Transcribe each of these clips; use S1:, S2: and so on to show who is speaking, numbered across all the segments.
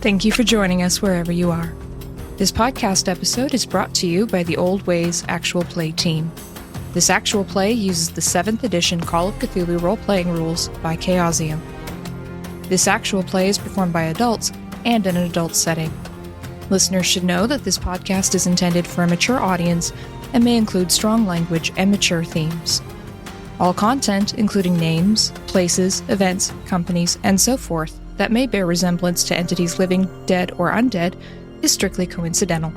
S1: Thank you for joining us wherever you are. This podcast episode is brought to you by the Old Ways Actual Play team. This actual play uses the 7th edition Call of Cthulhu role-playing rules by Chaosium. This actual play is performed by adults and in an adult setting. Listeners should know that this podcast is intended for a mature audience and may include strong language and mature themes. All content, including names, places, events, companies, and so forth, that may bear resemblance to entities living, dead, or undead, is strictly coincidental.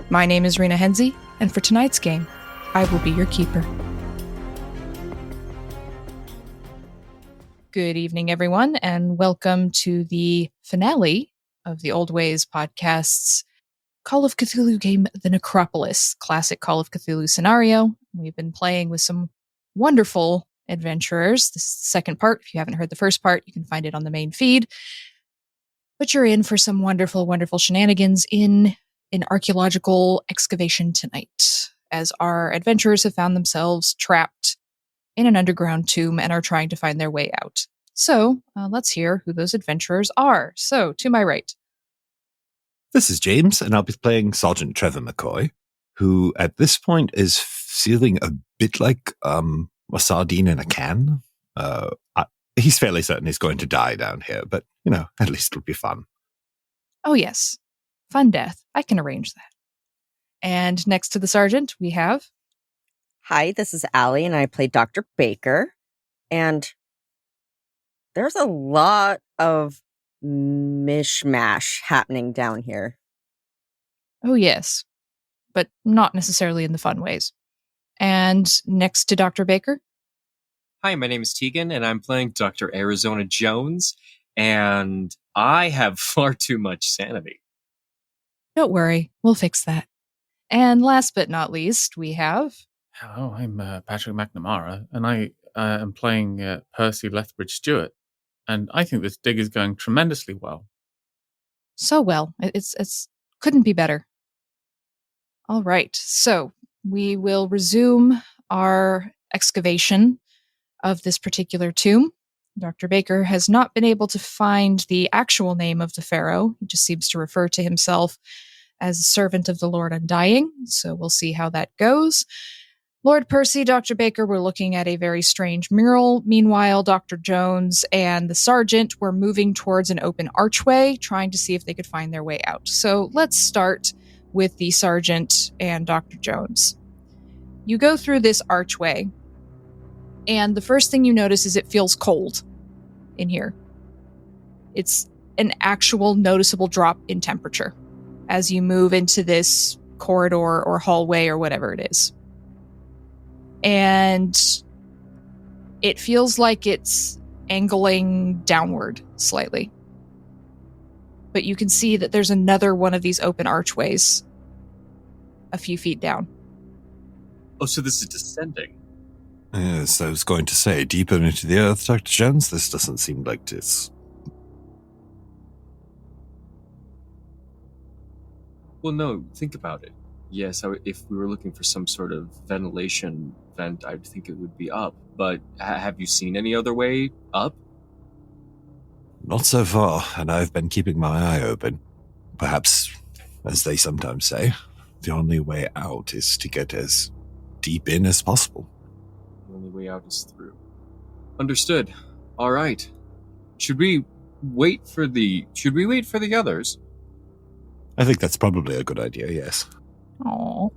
S1: My name is Rena Henze, and for tonight's game, I will be your keeper. Good evening, everyone, and welcome to the finale of the Old Ways podcast's Call of Cthulhu game, The Necropolis, classic Call of Cthulhu scenario. We've been playing with some wonderful adventurers. This is the second part. If you haven't heard the first part, you can find it on the main feed. But you're in for some wonderful, wonderful shenanigans in an archaeological excavation tonight, as our adventurers have found themselves trapped in an underground tomb and are trying to find their way out. So, let's hear who those adventurers are. So, to my right.
S2: This is James, and I'll be playing Sgt McCoy, who at this point is feeling a bit like a sardine in a can. He's fairly certain he's going to die down here, but, at least it'll be fun.
S1: Oh, yes. Fun death. I can arrange that. And next to the sergeant, we have...
S3: Hi, this is Allie, and I play Dr. Baker. And there's a lot of mishmash happening down here.
S1: Oh, yes. But not necessarily in the fun ways. And next to Dr. Baker?
S4: Hi, my name is Tegan, and I'm playing Dr. Arizona Jones, and I have far too much sanity.
S1: Don't worry, we'll fix that. And last but not least, we have...
S5: Hello, I'm Patrick McNamara, and I am playing Percy Leftbridge-Stewart, and I think this dig is going tremendously well.
S1: So well. It's couldn't be better. All right, so we will resume our excavation of this particular tomb. Dr. Baker has not been able to find the actual name of the pharaoh. He just seems to refer to himself as a servant of the Lord Undying, so we'll see how that goes. Lord Percy, Dr. Baker were looking at a very strange mural. Meanwhile, Dr. Jones and the sergeant were moving towards an open archway, trying to see if they could find their way out. So let's start with the sergeant and Dr. Jones. You go through this archway, and the first thing you notice is it feels cold in here. It's an actual noticeable drop in temperature as you move into this corridor or hallway or whatever it is. And it feels like it's angling downward slightly. But you can see that there's another one of these open archways a few feet down.
S4: Oh, so this is descending.
S2: Yes, I was going to say, deeper into the earth, Dr. Jones, this doesn't seem like this.
S4: Well, no, think about it. Yes, if we were looking for some sort of ventilation vent, I'd think it would be up. But have you seen any other way up?
S2: Not so far, and I've been keeping my eye open. Perhaps, as they sometimes say, the only way out is to get as deep in as possible.
S4: The only way out is through. Understood. All right. Should we wait for the others?
S2: I think that's probably a good idea, yes.
S1: Aww.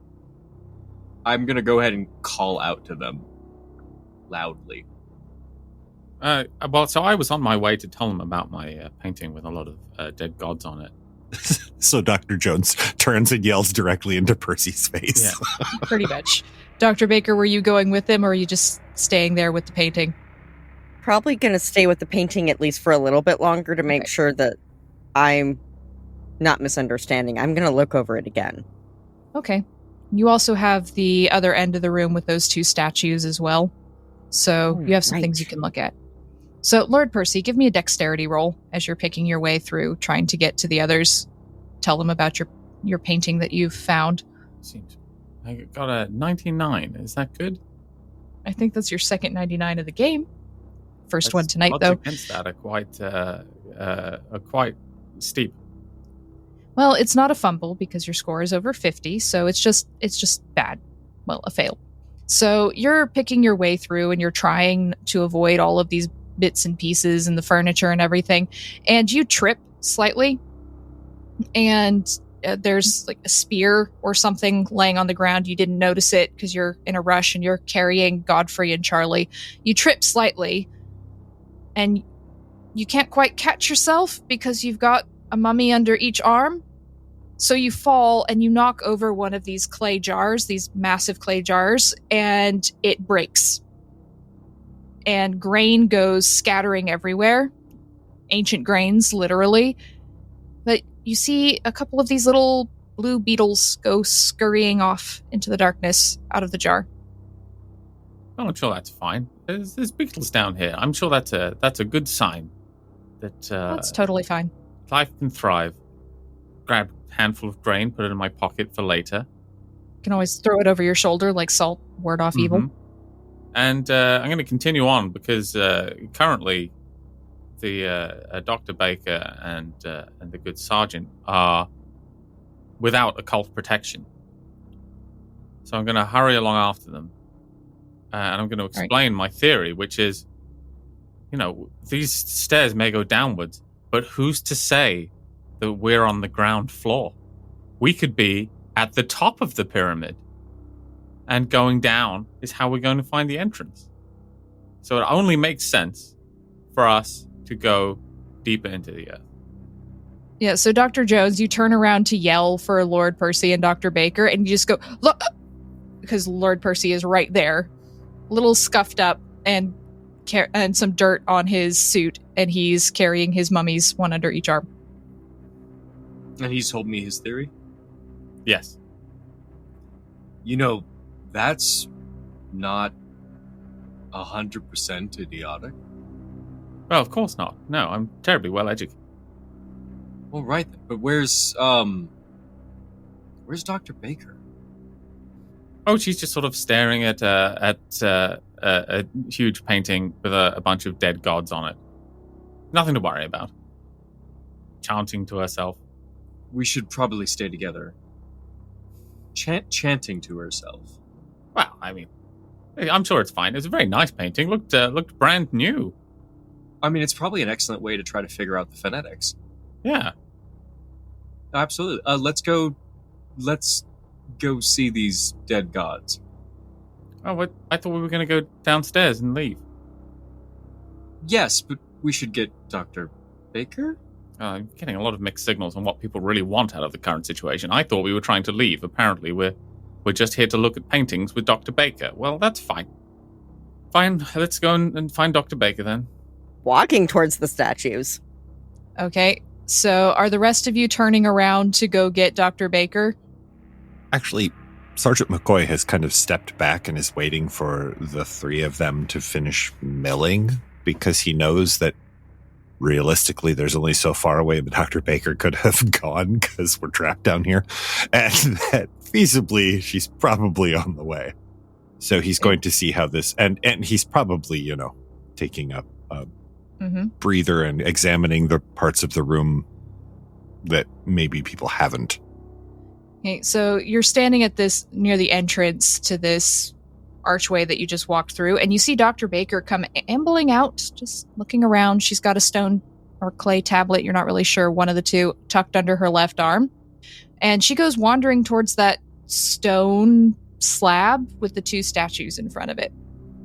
S4: I'm going to go ahead and call out to them loudly.
S5: So I was on my way to tell them about my painting with a lot of dead gods on it.
S2: So Dr. Jones turns and yells directly into Percy's face.
S5: Yeah.
S1: Pretty much. Dr. Baker, were you going with him, or are you just staying there with the painting?
S3: Probably going to stay with the painting at least for a little bit longer to make sure that I'm not misunderstanding. I'm going to look over it again.
S1: Okay. You also have the other end of the room with those two statues as well. So you have some things you can look at. So, Lord Percy, give me a dexterity roll as you're picking your way through, trying to get to the others. Tell them about your painting that you've found.
S5: I got a 99. Is that good?
S1: I think that's your second 99 of the game. First one tonight,
S5: odds
S1: though.
S5: Against that are quite steep.
S1: Well, it's not a fumble because your score is over 50, so it's just bad. Well, a fail. So you're picking your way through and you're trying to avoid all of these bits and pieces and the furniture and everything, and you trip slightly, and there's like a spear or something laying on the ground. You didn't notice it because you're in a rush and you're carrying Godfrey and Charlie. You trip slightly, and you can't quite catch yourself because you've got a mummy under each arm. So you fall and you knock over one of these clay jars, these massive clay jars, and it breaks. And grain goes scattering everywhere. Ancient grains, literally. But you see a couple of these little blue beetles go scurrying off into the darkness out of the jar.
S5: Oh, I'm sure that's fine. There's beetles down here. I'm sure that's a good sign that
S1: That's totally fine.
S5: life can thrive. Grab a handful of grain, put it in my pocket for later.
S1: You can always throw it over your shoulder like salt, ward off evil.
S5: And I'm going to continue on because currently the Dr. Baker and the good sergeant are without occult protection. So I'm going to hurry along after them. And I'm going to explain my theory, which is, these stairs may go downwards, but who's to say that we're on the ground floor? We could be at the top of the pyramid, and going down is how we're going to find the entrance. So it only makes sense for us to go deeper into the earth.
S1: Yeah, so Dr. Jones, you turn around to yell for Lord Percy and Dr. Baker, and you just go, look, because Lord Percy is right there, a little scuffed up and some dirt on his suit, and he's carrying his mummies, one under each arm.
S4: And he's told me his theory?
S5: Yes.
S4: That's not 100% idiotic.
S5: Well, of course not. No, I'm terribly well educated.
S4: Well, right, but where's Dr. Baker?
S5: Oh, she's just sort of staring at a huge painting with a bunch of dead gods on it. Nothing to worry about. Chanting to herself.
S4: We should probably stay together. Chanting to herself.
S5: Well, I mean, I'm sure it's fine. It's a very nice painting. Looked brand new.
S4: I mean, it's probably an excellent way to try to figure out the phonetics.
S5: Yeah.
S4: Absolutely. Let's go see these dead gods.
S5: Oh, what? I thought we were going to go downstairs and leave.
S4: Yes, but we should get Dr. Baker?
S5: I'm getting a lot of mixed signals on what people really want out of the current situation. I thought we were trying to leave. Apparently, we're just here to look at paintings with Dr. Baker. Well, that's fine. Fine, let's go and find Dr. Baker then.
S3: Walking towards the statues.
S1: Okay, so are the rest of you turning around to go get Dr. Baker?
S2: Actually, Sgt McCoy has kind of stepped back and is waiting for the three of them to finish milling because he knows that realistically there's only so far away that Dr. Baker could have gone because we're trapped down here, and that feasibly she's probably on the way. So he's going to see how this, and he's probably, taking a breather and examining the parts of the room that maybe people haven't.
S1: Okay, so you're standing at this near the entrance to this archway that you just walked through, and you see Dr. Baker come ambling out, just looking around. She's got a stone or clay tablet, you're not really sure, one of the two, tucked under her left arm. And she goes wandering towards that stone slab with the two statues in front of it.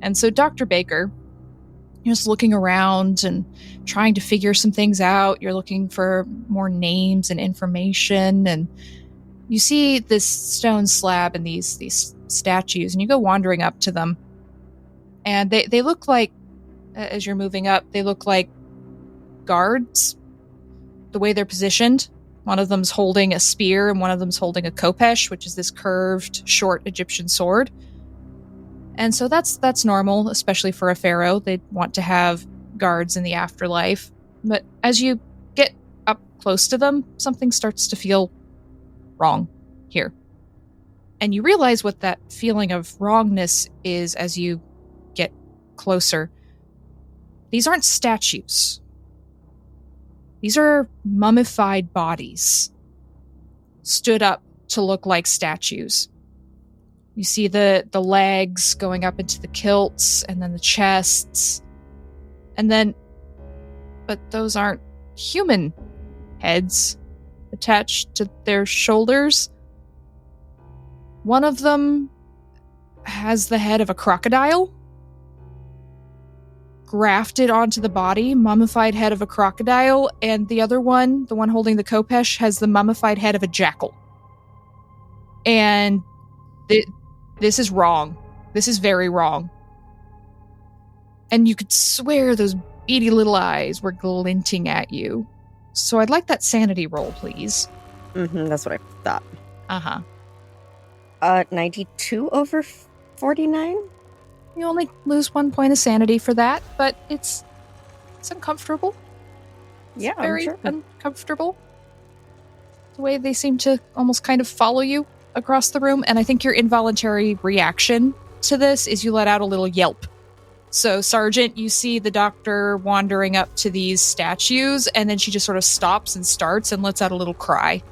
S1: And so Dr. Baker, you're just looking around and trying to figure some things out. You're looking for more names and information, and you see this stone slab and these statues, and you go wandering up to them. And they look like, as you're moving up, they look like guards, the way they're positioned. One of them's holding a spear, and one of them's holding a khopesh, which is this curved, short Egyptian sword. And so that's normal, especially for a pharaoh. They'd want to have guards in the afterlife. But as you get up close to them, something starts to feel wrong here. And you realize what that feeling of wrongness is as you get closer. These aren't statues. These are mummified bodies. stood up to look like statues. You see the legs going up into the kilts, and then the chests, but those aren't human heads attached to their shoulders. One of them has the head of a crocodile grafted onto the body, mummified head of a crocodile, and the other one, the one holding the khopesh, has the mummified head of a jackal. And this is wrong. This is very wrong. And you could swear those beady little eyes were glinting at you. So I'd like that sanity roll, please.
S3: That's what I thought.
S1: Uh-huh.
S3: 92 over 49?
S1: You only lose 1 point of sanity for that, but it's uncomfortable.
S3: Yeah,
S1: It's very
S3: I'm sure.
S1: uncomfortable. The way they seem to almost kind of follow you across the room, and I think your involuntary reaction to this is you let out a little yelp. So, Sergeant, you see the doctor wandering up to these statues, and then she just sort of stops and starts and lets out a little cry.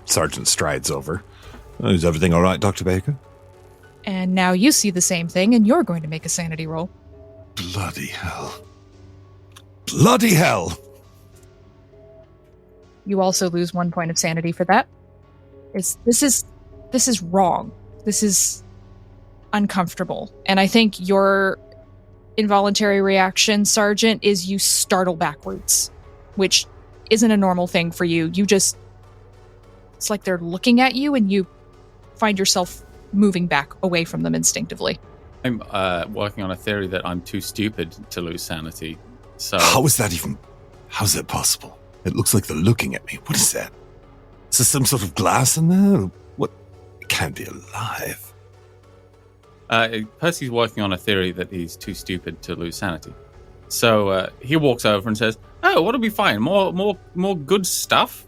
S2: Sergeant strides over. Is everything all right, Dr. Baker?
S1: And now you see the same thing, and you're going to make a sanity roll.
S2: Bloody hell. Bloody hell!
S1: You also lose 1 point of sanity for that. This is wrong. This is uncomfortable. And I think your involuntary reaction, Sergeant, is you startle backwards, which isn't a normal thing for you. It's like they're looking at you and you find yourself moving back away from them instinctively.
S5: I'm working on a theory that I'm too stupid to lose sanity. So
S2: How's that possible? It looks like they're looking at me. What is that? Is there some sort of glass in there? What? It can't be alive.
S5: Percy's working on a theory that he's too stupid to lose sanity. So he walks over and says, "Oh, what'll we find? More good stuff?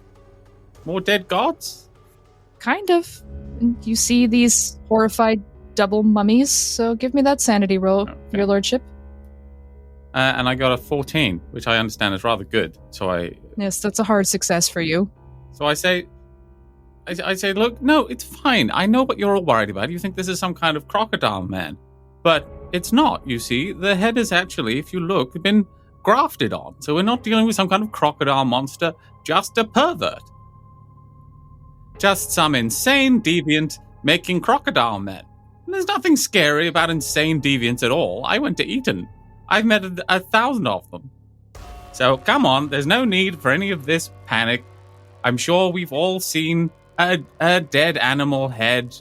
S5: More dead gods?"
S1: Kind of. And you see these horrified double mummies, so give me that sanity roll,
S5: Okay.
S1: Your Lordship.
S5: And I got a 14, which I understand is rather good. So
S1: Yes, that's a hard success for you.
S5: I say, look, no, it's fine. I know what you're all worried about. You think this is some kind of crocodile man. But it's not, you see. The head is actually, if you look, been grafted on. So we're not dealing with some kind of crocodile monster, just a pervert. Just some insane deviant making crocodile men. And there's nothing scary about insane deviants at all. I went to Eton. I've met 1,000 of them. So come on, there's no need for any of this panic. I'm sure we've all seen a dead animal head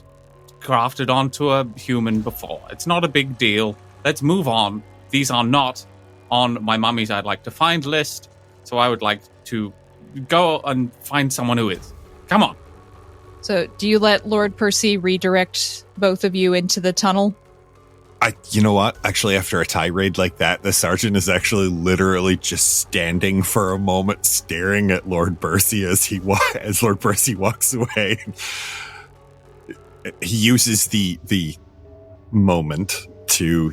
S5: grafted onto a human before. It's not a big deal. Let's move on. These are not on my mummies I'd like to find list, so I would like to go and find someone who is. Come on.
S1: So, do you let Lord Percy redirect both of you into the tunnel?
S2: You know what? Actually, after a tirade like that, the sergeant is actually literally just standing for a moment, staring at Lord Percy as Lord Percy walks away. He uses the moment to,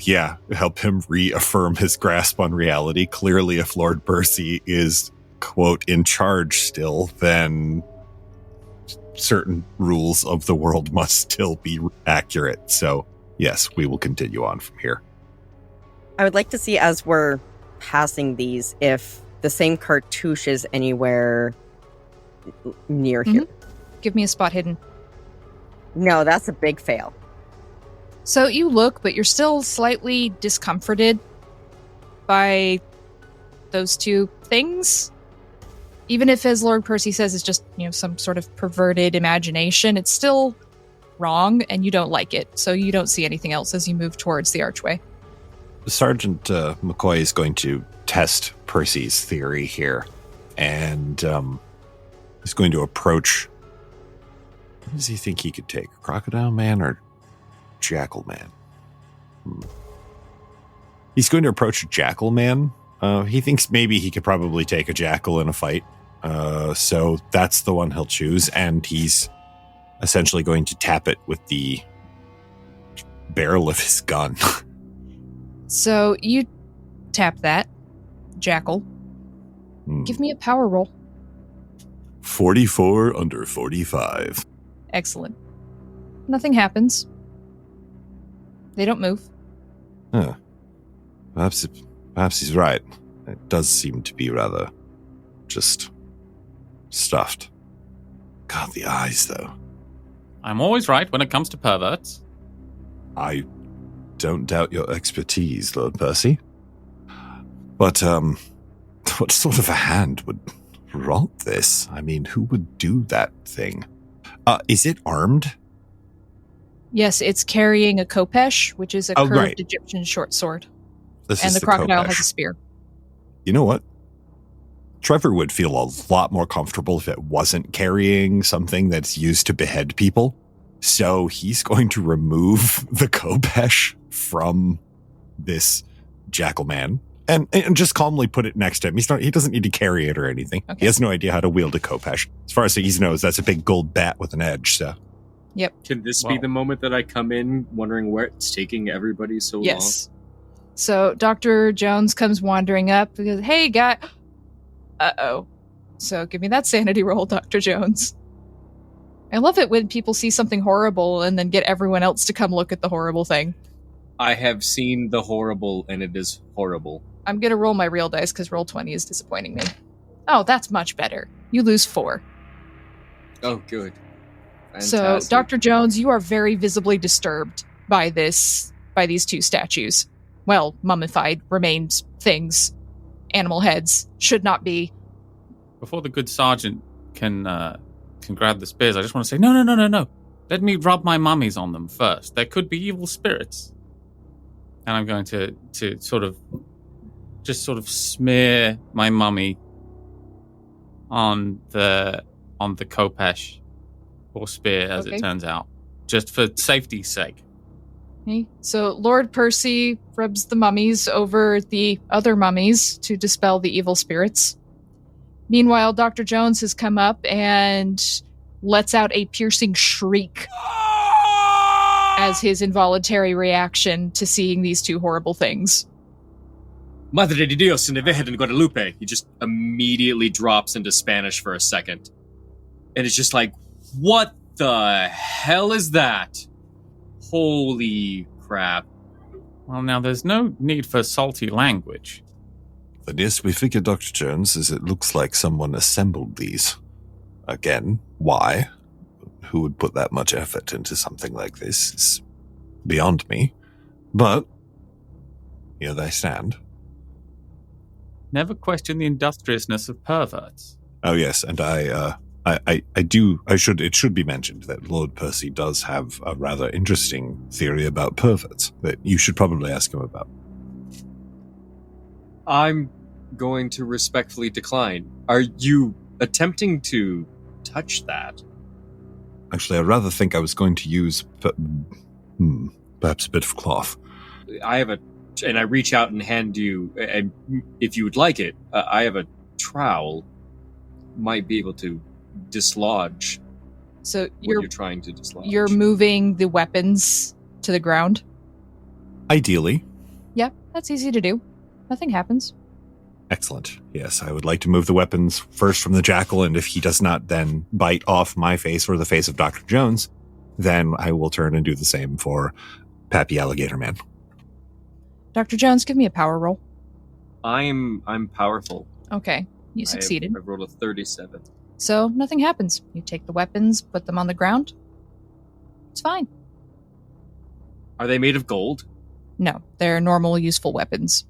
S2: help him reaffirm his grasp on reality. Clearly, if Lord Percy is, quote, in charge still, then certain rules of the world must still be accurate. So, yes, we will continue on from here.
S3: I would like to see, as we're passing these, if the same cartouche is anywhere near here.
S1: Give me a spot hidden.
S3: No, that's a big fail.
S1: So you look, but you're still slightly discomforted by those two things. Even if, as Lord Percy says, it's just, some sort of perverted imagination, it's still wrong, and you don't like it. So you don't see anything else as you move towards the archway.
S2: Sergeant McCoy is going to test Percy's theory here, and he's going to approach. What does he think he could take? Crocodile Man or Jackal Man? He's going to approach a Jackal Man. He thinks maybe he could probably take a jackal in a fight. So that's the one he'll choose, and he's essentially going to tap it with the barrel of his gun.
S1: So you tap that jackal. Give me a power roll.
S2: 44 under 45.
S1: Excellent. Nothing happens. They don't move.
S2: Huh. Perhaps he's right. It does seem to be rather just stuffed. God, the eyes, though.
S5: I'm always right when it comes to perverts.
S2: I don't doubt your expertise, Lord Percy. But, what sort of a hand would wrought this? I mean, who would do that thing? Is it armed?
S1: Yes, it's carrying a khopesh, which is a curved
S2: right.
S1: Egyptian short sword.
S2: This
S1: And
S2: is
S1: the crocodile has
S2: khopesh.
S1: a spear.
S2: You know what? Trevor would feel a lot more comfortable if it wasn't carrying something that's used to behead people. So he's going to remove the khopesh from this jackal man and just calmly put it next to him. He doesn't need to carry it or anything.
S1: Okay.
S2: He has no idea how to wield a khopesh. As far as he knows, that's a big gold bat with an edge. So
S1: Yep.
S4: Can this be
S5: Wow.
S4: the moment that I come in wondering where it's taking everybody so long?
S1: Yes. So Dr. Jones comes wandering up because, hey, guy. Uh-oh. So give me that sanity roll, Dr. Jones. I love it when people see something horrible and then get everyone else to come look at the horrible thing.
S4: I have seen the horrible, and it is horrible.
S1: I'm going to roll my real dice because roll 20 is disappointing me. Oh, that's much better. You lose 4.
S4: Oh, good.
S1: So,
S4: Fantastic.
S1: Dr. Jones, you are very visibly disturbed by these two statues. Well, mummified remains things. Animal heads. Should not be.
S5: Before the good sergeant can grab the spears, I just want to say, no. Let me rub my mummies on them first. There could be evil spirits. And I'm going to sort of smear my mummy on the khopesh or spear, as
S1: Okay.
S5: it turns out, just for safety's sake.
S1: Okay. So, Lord Percy rubs the mummies over the other mummies to dispel the evil spirits. Meanwhile, Dr. Jones has come up and lets out a piercing shriek as his involuntary reaction to seeing these two horrible things.
S4: Madre de Dios en el Virgen de Guadalupe. He just immediately drops into Spanish for a second. And it's just like, what the hell is that? Holy crap.
S5: Well, now, there's no need for salty language.
S2: the yes, we figured, Dr. Jones, is it looks like someone assembled these. Again, why? Who would put that much effort into something like this is beyond me. But here they stand.
S5: Never question the industriousness of perverts.
S2: Oh yes, and it should be mentioned that Lord Percy does have a rather interesting theory about perverts that you should probably ask him about.
S4: I'm going to respectfully decline. Are you attempting to touch that?
S2: Actually, I rather think I was going to use perhaps a bit of cloth.
S4: And I reach out and hand you, and if you would like it, I have a trowel. Might be able to dislodge
S1: So
S4: what
S1: you're
S4: you're trying to dislodge.
S1: you're moving the weapons to the ground.
S2: Ideally.
S1: Yeah, that's easy to do. Nothing happens.
S2: Excellent. Yes, I would like to move the weapons first from the jackal, and if he does not then bite off my face or the face of Dr. Jones, then I will turn and do the same for Pappy Alligator Man.
S1: Dr. Jones, give me a power roll.
S4: I'm powerful.
S1: Okay, you succeeded.
S4: I've rolled a 37.
S1: So nothing happens. You take the weapons, put them on the ground. It's fine.
S4: Are they made of gold?
S1: No, they're normal, useful weapons.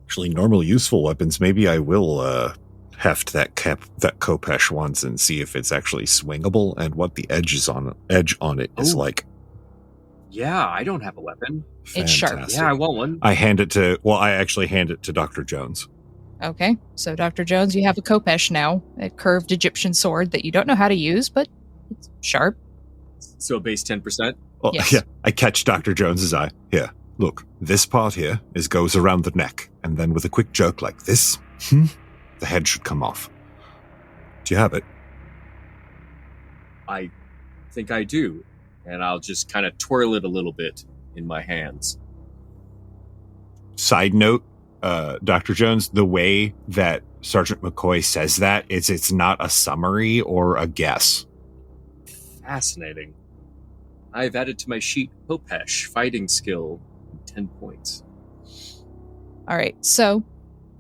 S2: Actually, normal useful weapons, maybe I will heft that Khopesh once and see if it's actually swingable and what the edge on it is
S4: Oh.
S2: like.
S4: Yeah, I don't have a weapon.
S1: It's sharp.
S2: Fantastic.
S4: Yeah, I want one.
S2: I actually hand it to Dr. Jones.
S1: Okay, so Dr. Jones, you have a Khopesh now, a curved Egyptian sword that you don't know how to use, but it's sharp.
S4: So base 10%.
S2: Well,
S1: Yes.
S2: yeah, I catch Dr. Jones's eye. Here, look, this part here goes around the neck, and then with a quick jerk like this, the head should come off. Do you have it?
S4: I think I do. And I'll just kind of twirl it a little bit in my hands.
S2: Side note, Dr. Jones, the way that Sergeant McCoy says that is it's not a summary or a guess.
S4: Fascinating. I've added to my sheet Popesh, fighting skill, 10 points.
S1: All right, so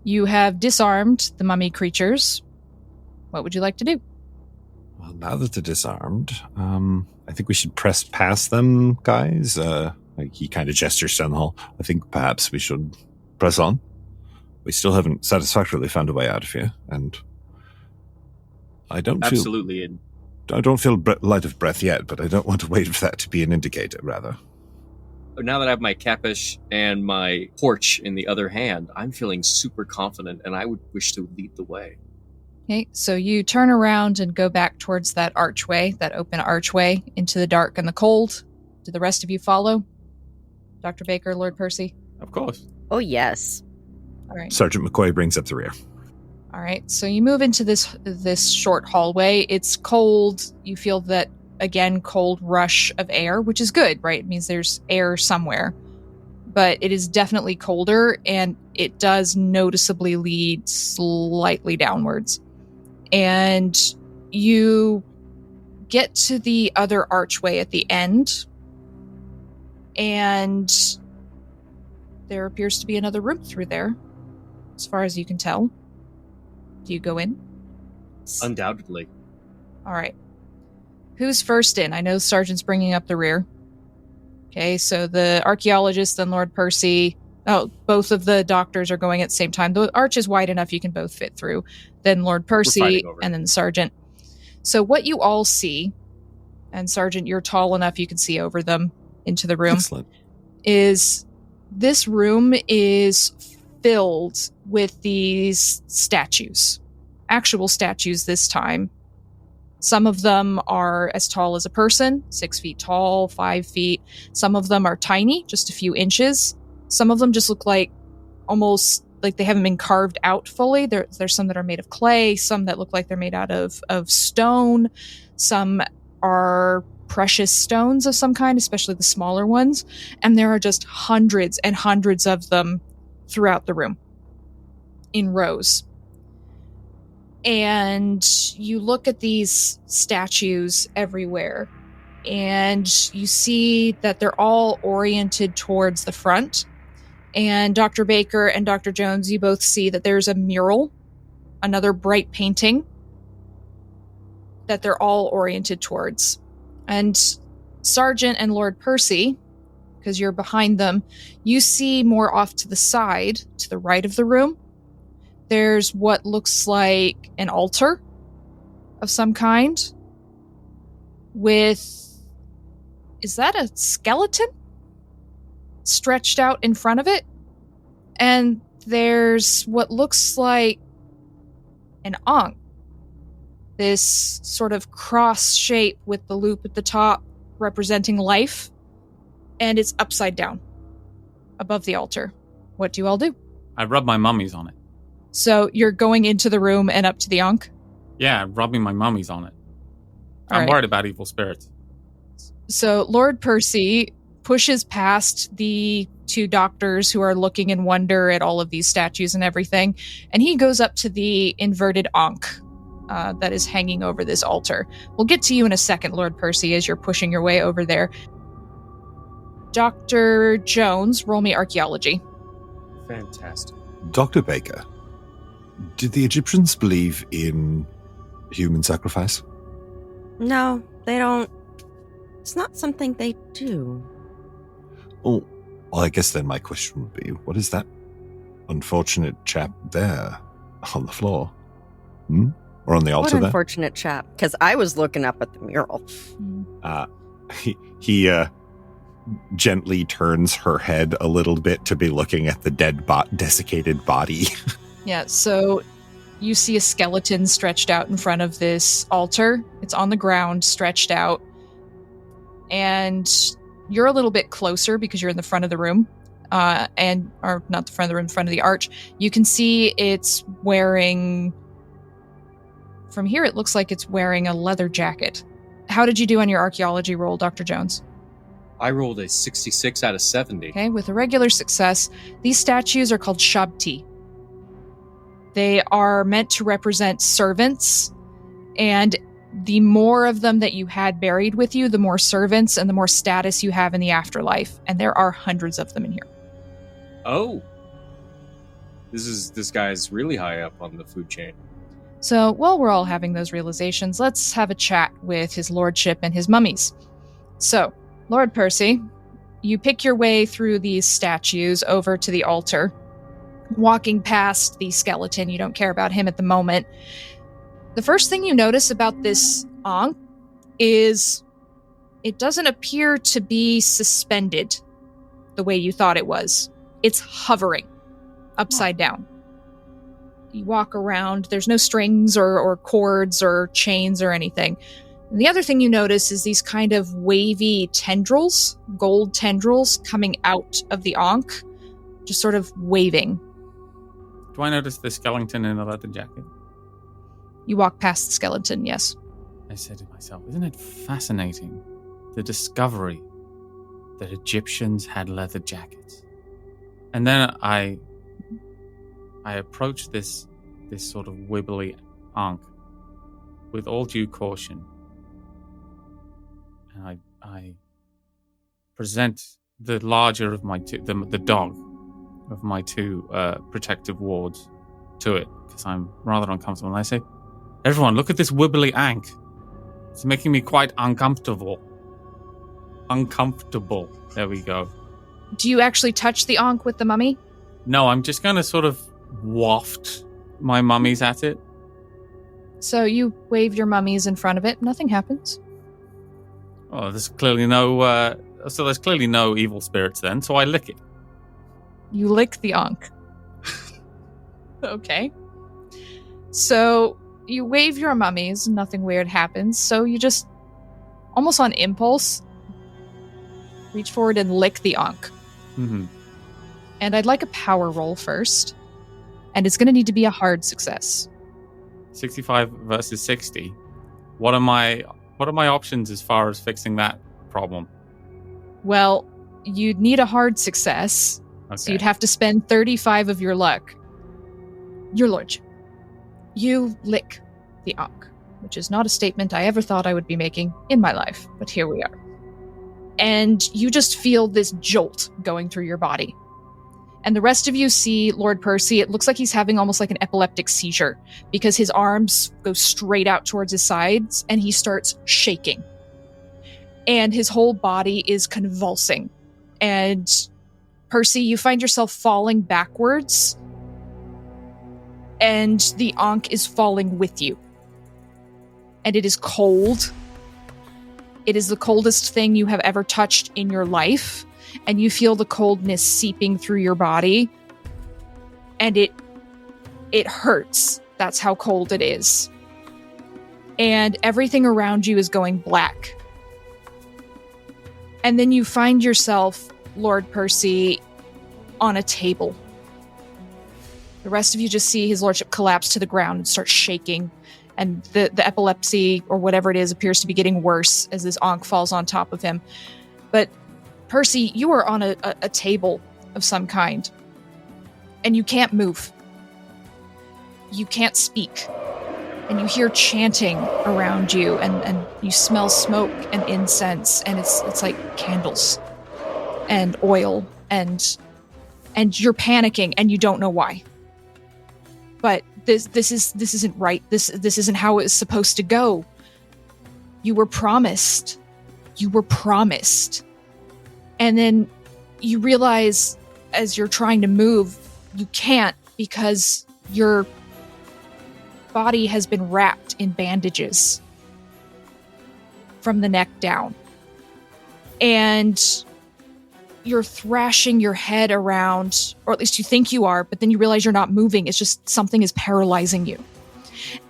S1: you have disarmed the mummy creatures. What would you like to do?
S2: Well, now that they're disarmed, I think we should press past them, guys. Like he kind of gestures down the hall. I think perhaps we should press on. We still haven't satisfactorily found a way out of here, and I don't
S4: Absolutely.
S2: feel light of breath yet, but I don't want to wait for that to be an indicator, rather.
S4: Now that I have my capish and my torch in the other hand, I'm feeling super confident, and I would wish to lead the way.
S1: Okay, so you turn around and go back towards that archway, that open archway, into the dark and the cold. Do the rest of you follow? Dr. Baker, Lord Percy?
S5: Of course.
S3: Oh, yes.
S1: All right.
S2: Sergeant McCoy brings up the rear.
S1: All right, so you move into this short hallway. It's cold. You feel that, again, cold rush of air, which is good, right? It means there's air somewhere. But it is definitely colder, and it does noticeably lead slightly downwards. And you get to the other archway at the end, and there appears to be another room through there, as far as you can tell. Do you go in?
S4: Undoubtedly.
S1: All right. Who's first in? I know Sergeant's bringing up the rear. Okay, so the archaeologist and Lord Percy... Oh, both of the doctors are going at the same time. The arch is wide enough you can both fit through. Then Lord Percy, and then the Sergeant. So what you all see, and Sergeant, you're tall enough you can see over them into the room,
S2: Excellent.
S1: is this room is filled with these statues. Actual statues this time. Some of them are as tall as a person, 6 feet tall, 5 feet. Some of them are tiny, just a few inches. Some of them just look like almost like they haven't been carved out fully. There's some that are made of clay, some that look like they're made out of stone. Some are precious stones of some kind, especially the smaller ones. And there are just hundreds and hundreds of them throughout the room in rows. And you look at these statues everywhere, and you see that they're all oriented towards the front. And Dr. Baker and Dr. Jones, you both see that there's a mural, another bright painting, that they're all oriented towards. And Sergeant and Lord Percy, because you're behind them, you see more off to the side, to the right of the room, there's what looks like an altar of some kind with... Is that a skeleton? Stretched out in front of it? And there's what looks like an ankh. This sort of cross shape with the loop at the top representing life. And it's upside down above the altar. What do you all do?
S5: I rub my mummies on it.
S1: So you're going into the room and up to the ankh?
S5: Yeah, rubbing my mummies on it.
S1: All
S5: I'm
S1: right.
S5: worried about evil spirits.
S1: So Lord Percy pushes past the two doctors who are looking in wonder at all of these statues and everything, and he goes up to the inverted ankh that is hanging over this altar. We'll get to you in a second, Lord Percy, as you're pushing your way over there. Dr. Jones, roll me archaeology.
S4: Fantastic.
S2: Dr. Baker, did the Egyptians believe in human sacrifice?
S3: No, they don't. It's not something they do.
S2: Oh, well, I guess then my question would be, what is that unfortunate chap there on the floor? Or on the altar
S3: What
S2: there?
S3: unfortunate chap, because I was looking up at the mural.
S2: He gently turns her head a little bit to be looking at the desiccated body.
S1: Yeah, so you see a skeleton stretched out in front of this altar. It's on the ground, stretched out. And you're a little bit closer because you're in the front of the room. Or not the front of the room, the front of the arch. You can see it's wearing... From here, it looks like it's wearing a leather jacket. How did you do on your archaeology roll, Dr. Jones?
S4: I rolled a 66 out of 70.
S1: Okay, with a regular success, these statues are called Shabti. They are meant to represent servants, and the more of them that you had buried with you, the more servants and the more status you have in the afterlife. And there are hundreds of them in here.
S4: Oh. This guy's really high up on the food chain.
S1: So while we're all having those realizations, let's have a chat with his lordship and his mummies. So, Lord Percy, you pick your way through these statues over to the altar, walking past the skeleton. You don't care about him at the moment. The first thing you notice about this Ankh is it doesn't appear to be suspended the way you thought it was. It's hovering upside down. You walk around, there's no strings or cords or chains or anything. And the other thing you notice is these kind of wavy tendrils, gold tendrils coming out of the Ankh, just sort of waving.
S5: Do I notice the skeleton in the leather jacket?
S1: You walk past the skeleton, yes.
S5: I said to myself, isn't it fascinating, the discovery that Egyptians had leather jackets? And then I approach this sort of wibbly Ankh with all due caution. And I present the larger of my two, the dog of my two protective wards to it, because I'm rather uncomfortable. And I say, everyone, look at this wibbly Ankh. It's making me quite uncomfortable. Uncomfortable. There we go.
S1: Do you actually touch the Ankh with the mummy?
S5: No, I'm just going to sort of waft my mummies at it.
S1: So you wave your mummies in front of it. Nothing happens.
S5: Oh, there's clearly no evil spirits then, so I lick it.
S1: You lick the Ankh. Okay. So you wave your mummies, nothing weird happens, so you just, almost on impulse, reach forward and lick the Ankh.
S5: Mm-hmm.
S1: And I'd like a power roll first. And it's going to need to be a hard success.
S5: 65 versus 60. What are my options as far as fixing that problem?
S1: Well, you'd need a hard success.
S5: Okay.
S1: So you'd have to spend 35 of your luck. Your lordship, you lick the Ankh, which is not a statement I ever thought I would be making in my life, but here we are. And you just feel this jolt going through your body. And the rest of you see Lord Percy. It looks like he's having almost like an epileptic seizure because his arms go straight out towards his sides and he starts shaking. And his whole body is convulsing. And Percy, you find yourself falling backwards and the Ankh is falling with you. And it is cold. It is the coldest thing you have ever touched in your life. And you feel the coldness seeping through your body. And it hurts. That's how cold it is. And everything around you is going black. And then you find yourself, Lord Percy, on a table. The rest of you just see his lordship collapse to the ground and start shaking. And the epilepsy, or whatever it is, appears to be getting worse as this Ankh falls on top of him. But Percy, you are on a table of some kind. And you can't move. You can't speak. And you hear chanting around you, and you smell smoke and incense, and it's like candles and oil, and you're panicking and you don't know why. But this isn't right. This isn't how it's supposed to go. You were promised. You were promised. And then you realize as you're trying to move, you can't because your body has been wrapped in bandages from the neck down. And you're thrashing your head around, or at least you think you are, but then you realize you're not moving. It's just something is paralyzing you.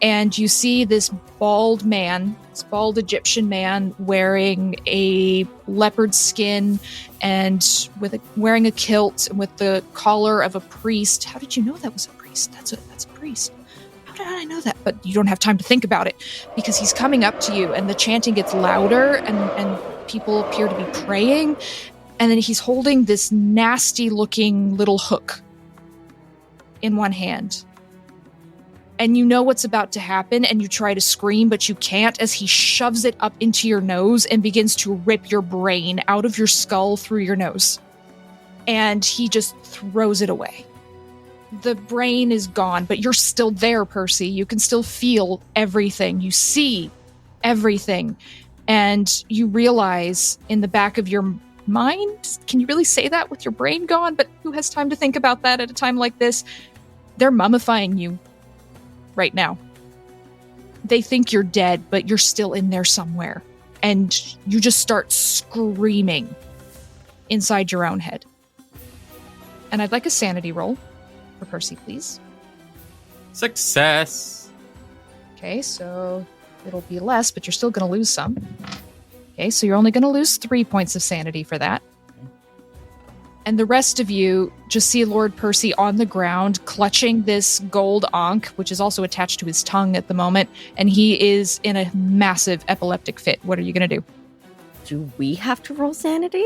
S1: And you see this bald man, this bald Egyptian man wearing a leopard skin and wearing a kilt and with the collar of a priest. How did you know that was a priest? That's a priest. How did I know that? But you don't have time to think about it because he's coming up to you and the chanting gets louder and people appear to be praying, and then he's holding this nasty-looking little hook in one hand. And you know what's about to happen, and you try to scream, but you can't as he shoves it up into your nose and begins to rip your brain out of your skull through your nose. And he just throws it away. The brain is gone, but you're still there, Percy. You can still feel everything. You see everything. And you realize in the back of your mind, can you really say that with your brain gone? But who has time to think about that at a time like this? They're mummifying you right now. They think you're dead, but you're still in there somewhere. And you just start screaming inside your own head. And I'd like a sanity roll for Percy, please.
S5: Success.
S1: Okay, so it'll be less, but you're still going to lose some. Okay, so you're only going to lose 3 points of sanity for that. And the rest of you just see Lord Percy on the ground, clutching this gold ankh, which is also attached to his tongue at the moment, and he is in a massive epileptic fit. What are you going to do?
S3: Do we have to roll sanity?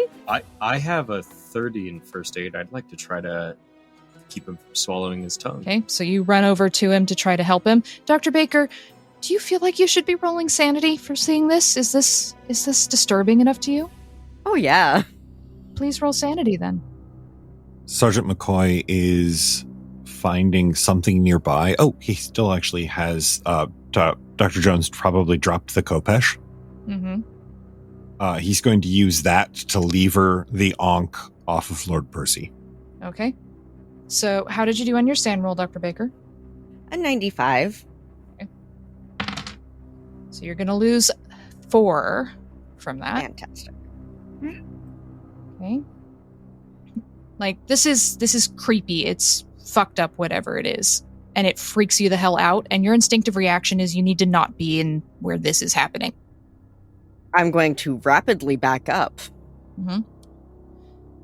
S4: I have a 30 in first aid. I'd like to try to keep him from swallowing his tongue.
S1: Okay, so you run over to him to try to help him. Dr. Baker, do you feel like you should be rolling sanity for seeing this? Is this disturbing enough to you?
S3: Oh, yeah.
S1: Please roll sanity then.
S2: Sgt McCoy is finding something nearby. Oh, he still actually has, Dr. Jones probably dropped the Kopesh.
S1: Mm-hmm.
S2: He's going to use that to lever the Ankh off of Lord Percy.
S1: Okay. So how did you do on your sand roll, Dr. Baker?
S3: A 95.
S1: So you're going to lose 4 from that.
S3: Fantastic.
S1: Okay. Like, this is creepy. It's fucked up, whatever it is. And it freaks you the hell out. And your instinctive reaction is you need to not be in where this is happening.
S3: I'm going to rapidly back up.
S1: Mm-hmm.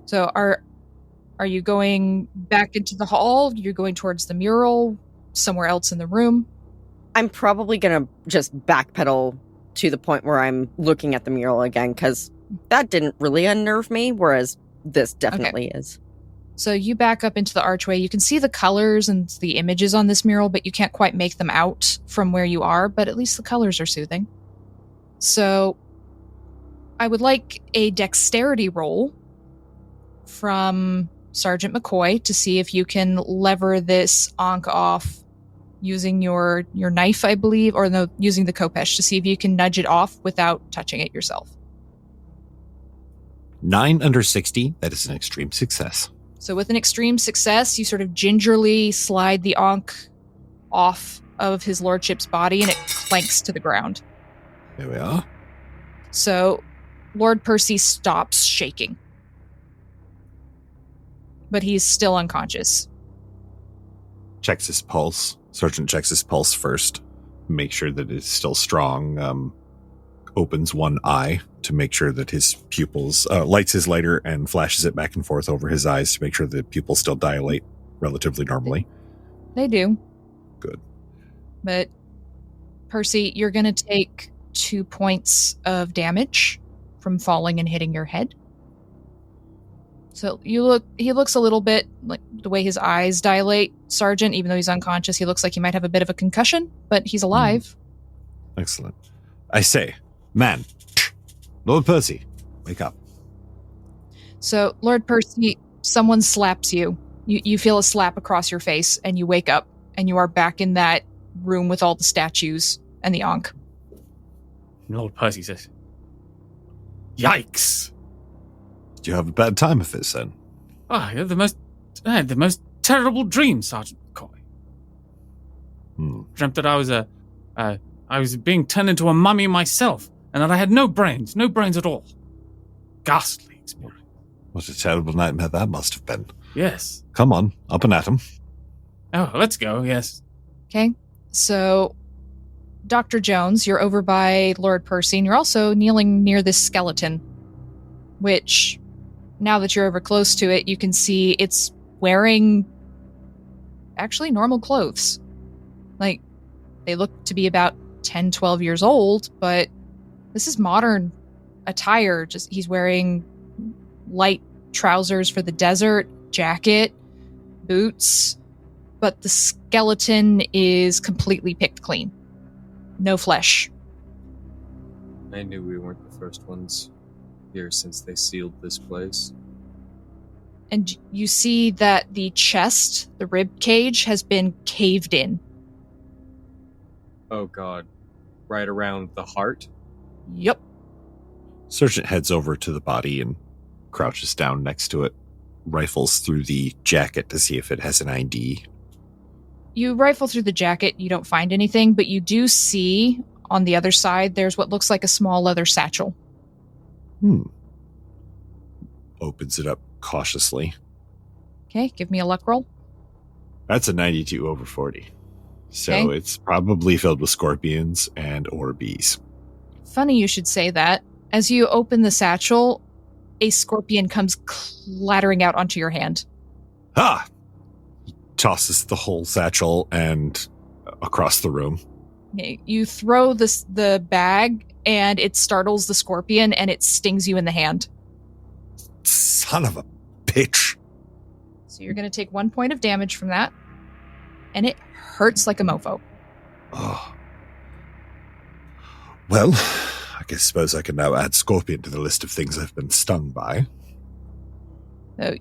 S1: So are you going back into the hall? You're going towards the mural? Somewhere else in the room?
S3: I'm probably going to just backpedal to the point where I'm looking at the mural again, because that didn't really unnerve me, whereas this definitely is.
S1: So you back up into the archway. You can see the colors and the images on this mural, but you can't quite make them out from where you are, but at least the colors are soothing. So I would like a dexterity roll from Sgt McCoy to see if you can lever this Ankh off using your knife, I believe, or no, using the Kopesh to see if you can nudge it off without touching it yourself.
S2: 9 under 60. That is an extreme success.
S1: So with an extreme success, you sort of gingerly slide the Ankh off of his lordship's body and it clanks to the ground.
S2: There we are.
S1: So Lord Percy stops shaking. But he's still unconscious.
S2: Checks his pulse. Sergeant checks his pulse first. Make sure that it's still strong. Opens one eye to make sure that his pupils, lights his lighter and flashes it back and forth over his eyes to make sure the pupils still dilate relatively normally.
S1: They do.
S2: Good.
S1: But Percy, you're going to take 2 points of damage from falling and hitting your head. So he looks a little bit like the way his eyes dilate, Sergeant, even though he's unconscious, he looks like he might have a bit of a concussion, but he's alive.
S2: Excellent. I say, man, Lord Percy, wake up.
S1: So, Lord Percy, someone slaps you. You feel a slap across your face, and you wake up, and you are back in that room with all the statues and the Ankh.
S5: Lord Percy says, "Yikes!
S2: Did you have a bad time of this, then?
S5: I had the most terrible dream, Sergeant McCoy. Dreamt that I was being turned into a mummy myself, and that I had no brains at all. Ghastly experience.
S2: What a terrible nightmare that must have been.
S5: Yes.
S2: Come on, up and at him.
S5: Oh, let's go, yes.
S1: Okay, so Dr. Jones, you're over by Lord Percy, and you're also kneeling near this skeleton, which, now that you're over close to it, you can see it's wearing actually normal clothes. Like, they look to be about 10, 12 years old, but this is modern attire. Just he's wearing light trousers for the desert, jacket, boots, but the skeleton is completely picked clean. No flesh.
S4: I knew we weren't the first ones here since they sealed this place.
S1: And you see that the chest, the rib cage, has been caved in.
S4: Oh god. Right around the heart?
S1: Yep.
S2: Sergeant heads over to the body and crouches down next to it, rifles through the jacket to see if it has an ID.
S1: You rifle through the jacket, you don't find anything, but you do see on the other side there's what looks like a small leather satchel.
S2: Opens it up cautiously.
S1: Okay, give me a luck roll.
S2: That's a 92 over 40. So
S1: Okay.
S2: it's probably filled with scorpions and or bees.
S1: Funny you should say that. As you open the satchel, a scorpion comes clattering out onto your hand.
S2: Ah! He tosses the whole satchel and across the room.
S1: Okay, you throw the bag, and it startles the scorpion, and it stings you in the hand.
S2: Son of a bitch.
S1: So you're going to take 1 point of damage from that, and it hurts like a mofo.
S2: Oh. Well, I suppose I can now add scorpion to the list of things I've been stung by.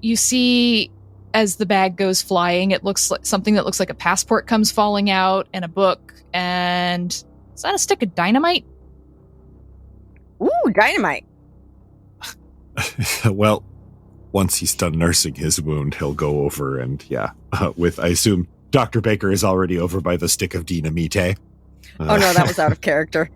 S1: You see, as the bag goes flying, it looks like something that looks like a passport comes falling out, and a book, and is that a stick of dynamite?
S3: Ooh, dynamite.
S2: Well, once he's done nursing his wound, he'll go over and, with, I assume, Dr. Baker is already over by the stick of dynamite.
S3: Oh no, that was out of character.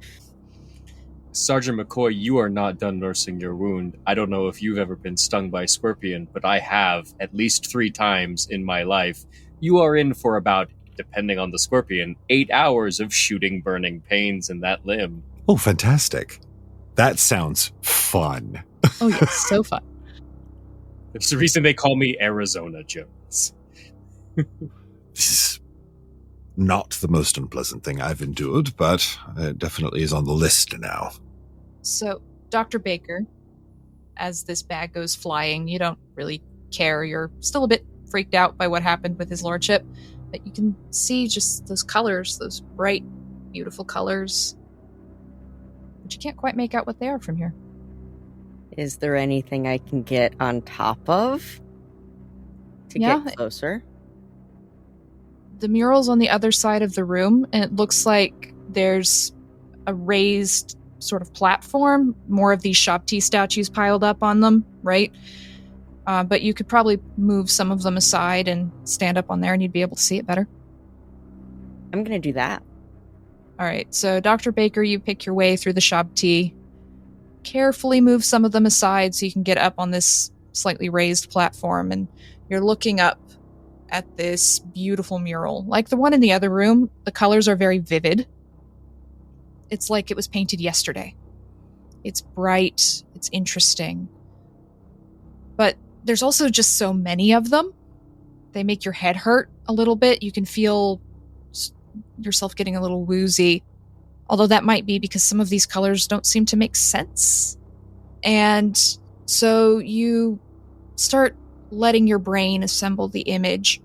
S4: Sgt McCoy, you are not done nursing your wound. I don't know if you've ever been stung by a scorpion, but I have at least 3 times in my life. You are in for about, depending on the scorpion, 8 hours of shooting burning pains in that limb.
S2: Oh, fantastic. That sounds fun.
S1: Oh, yes, so fun.
S4: There's a reason they call me Arizona Jones.
S2: This is not the most unpleasant thing I've endured, but it definitely is on the list now.
S1: So, Dr. Baker, as this bag goes flying, you don't really care. You're still a bit freaked out by what happened with his lordship, but you can see just those colors, those bright, beautiful colors. But you can't quite make out what they are from here.
S3: Is there anything I can get on top of to get closer?
S1: The mural's on the other side of the room, and it looks like there's a raised sort of platform, more of these Shabti statues piled up on them, right? But you could probably move some of them aside and stand up on there, and you'd be able to see it better.
S3: I'm going to do that.
S1: All right, so Dr. Baker, you pick your way through the Shabti, carefully move some of them aside so you can get up on this slightly raised platform, and you're looking up at this beautiful mural. Like the one in the other room, the colors are very vivid. It's like it was painted yesterday. It's bright, it's interesting. But there's also just so many of them. They make your head hurt a little bit. You can feel yourself getting a little woozy. Although that might be because some of these colors don't seem to make sense. And so you start letting your brain assemble the image.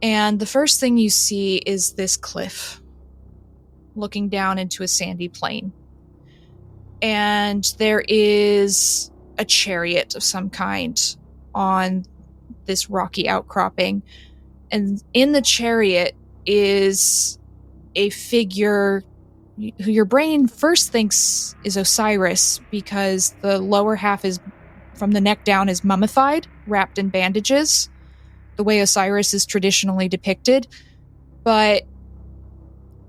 S1: And the first thing you see is this cliff looking down into a sandy plain. And there is a chariot of some kind on this rocky outcropping. And in the chariot is a figure who your brain first thinks is Osiris because the lower half is, from the neck down, is mummified, wrapped in bandages, the way Osiris is traditionally depicted. But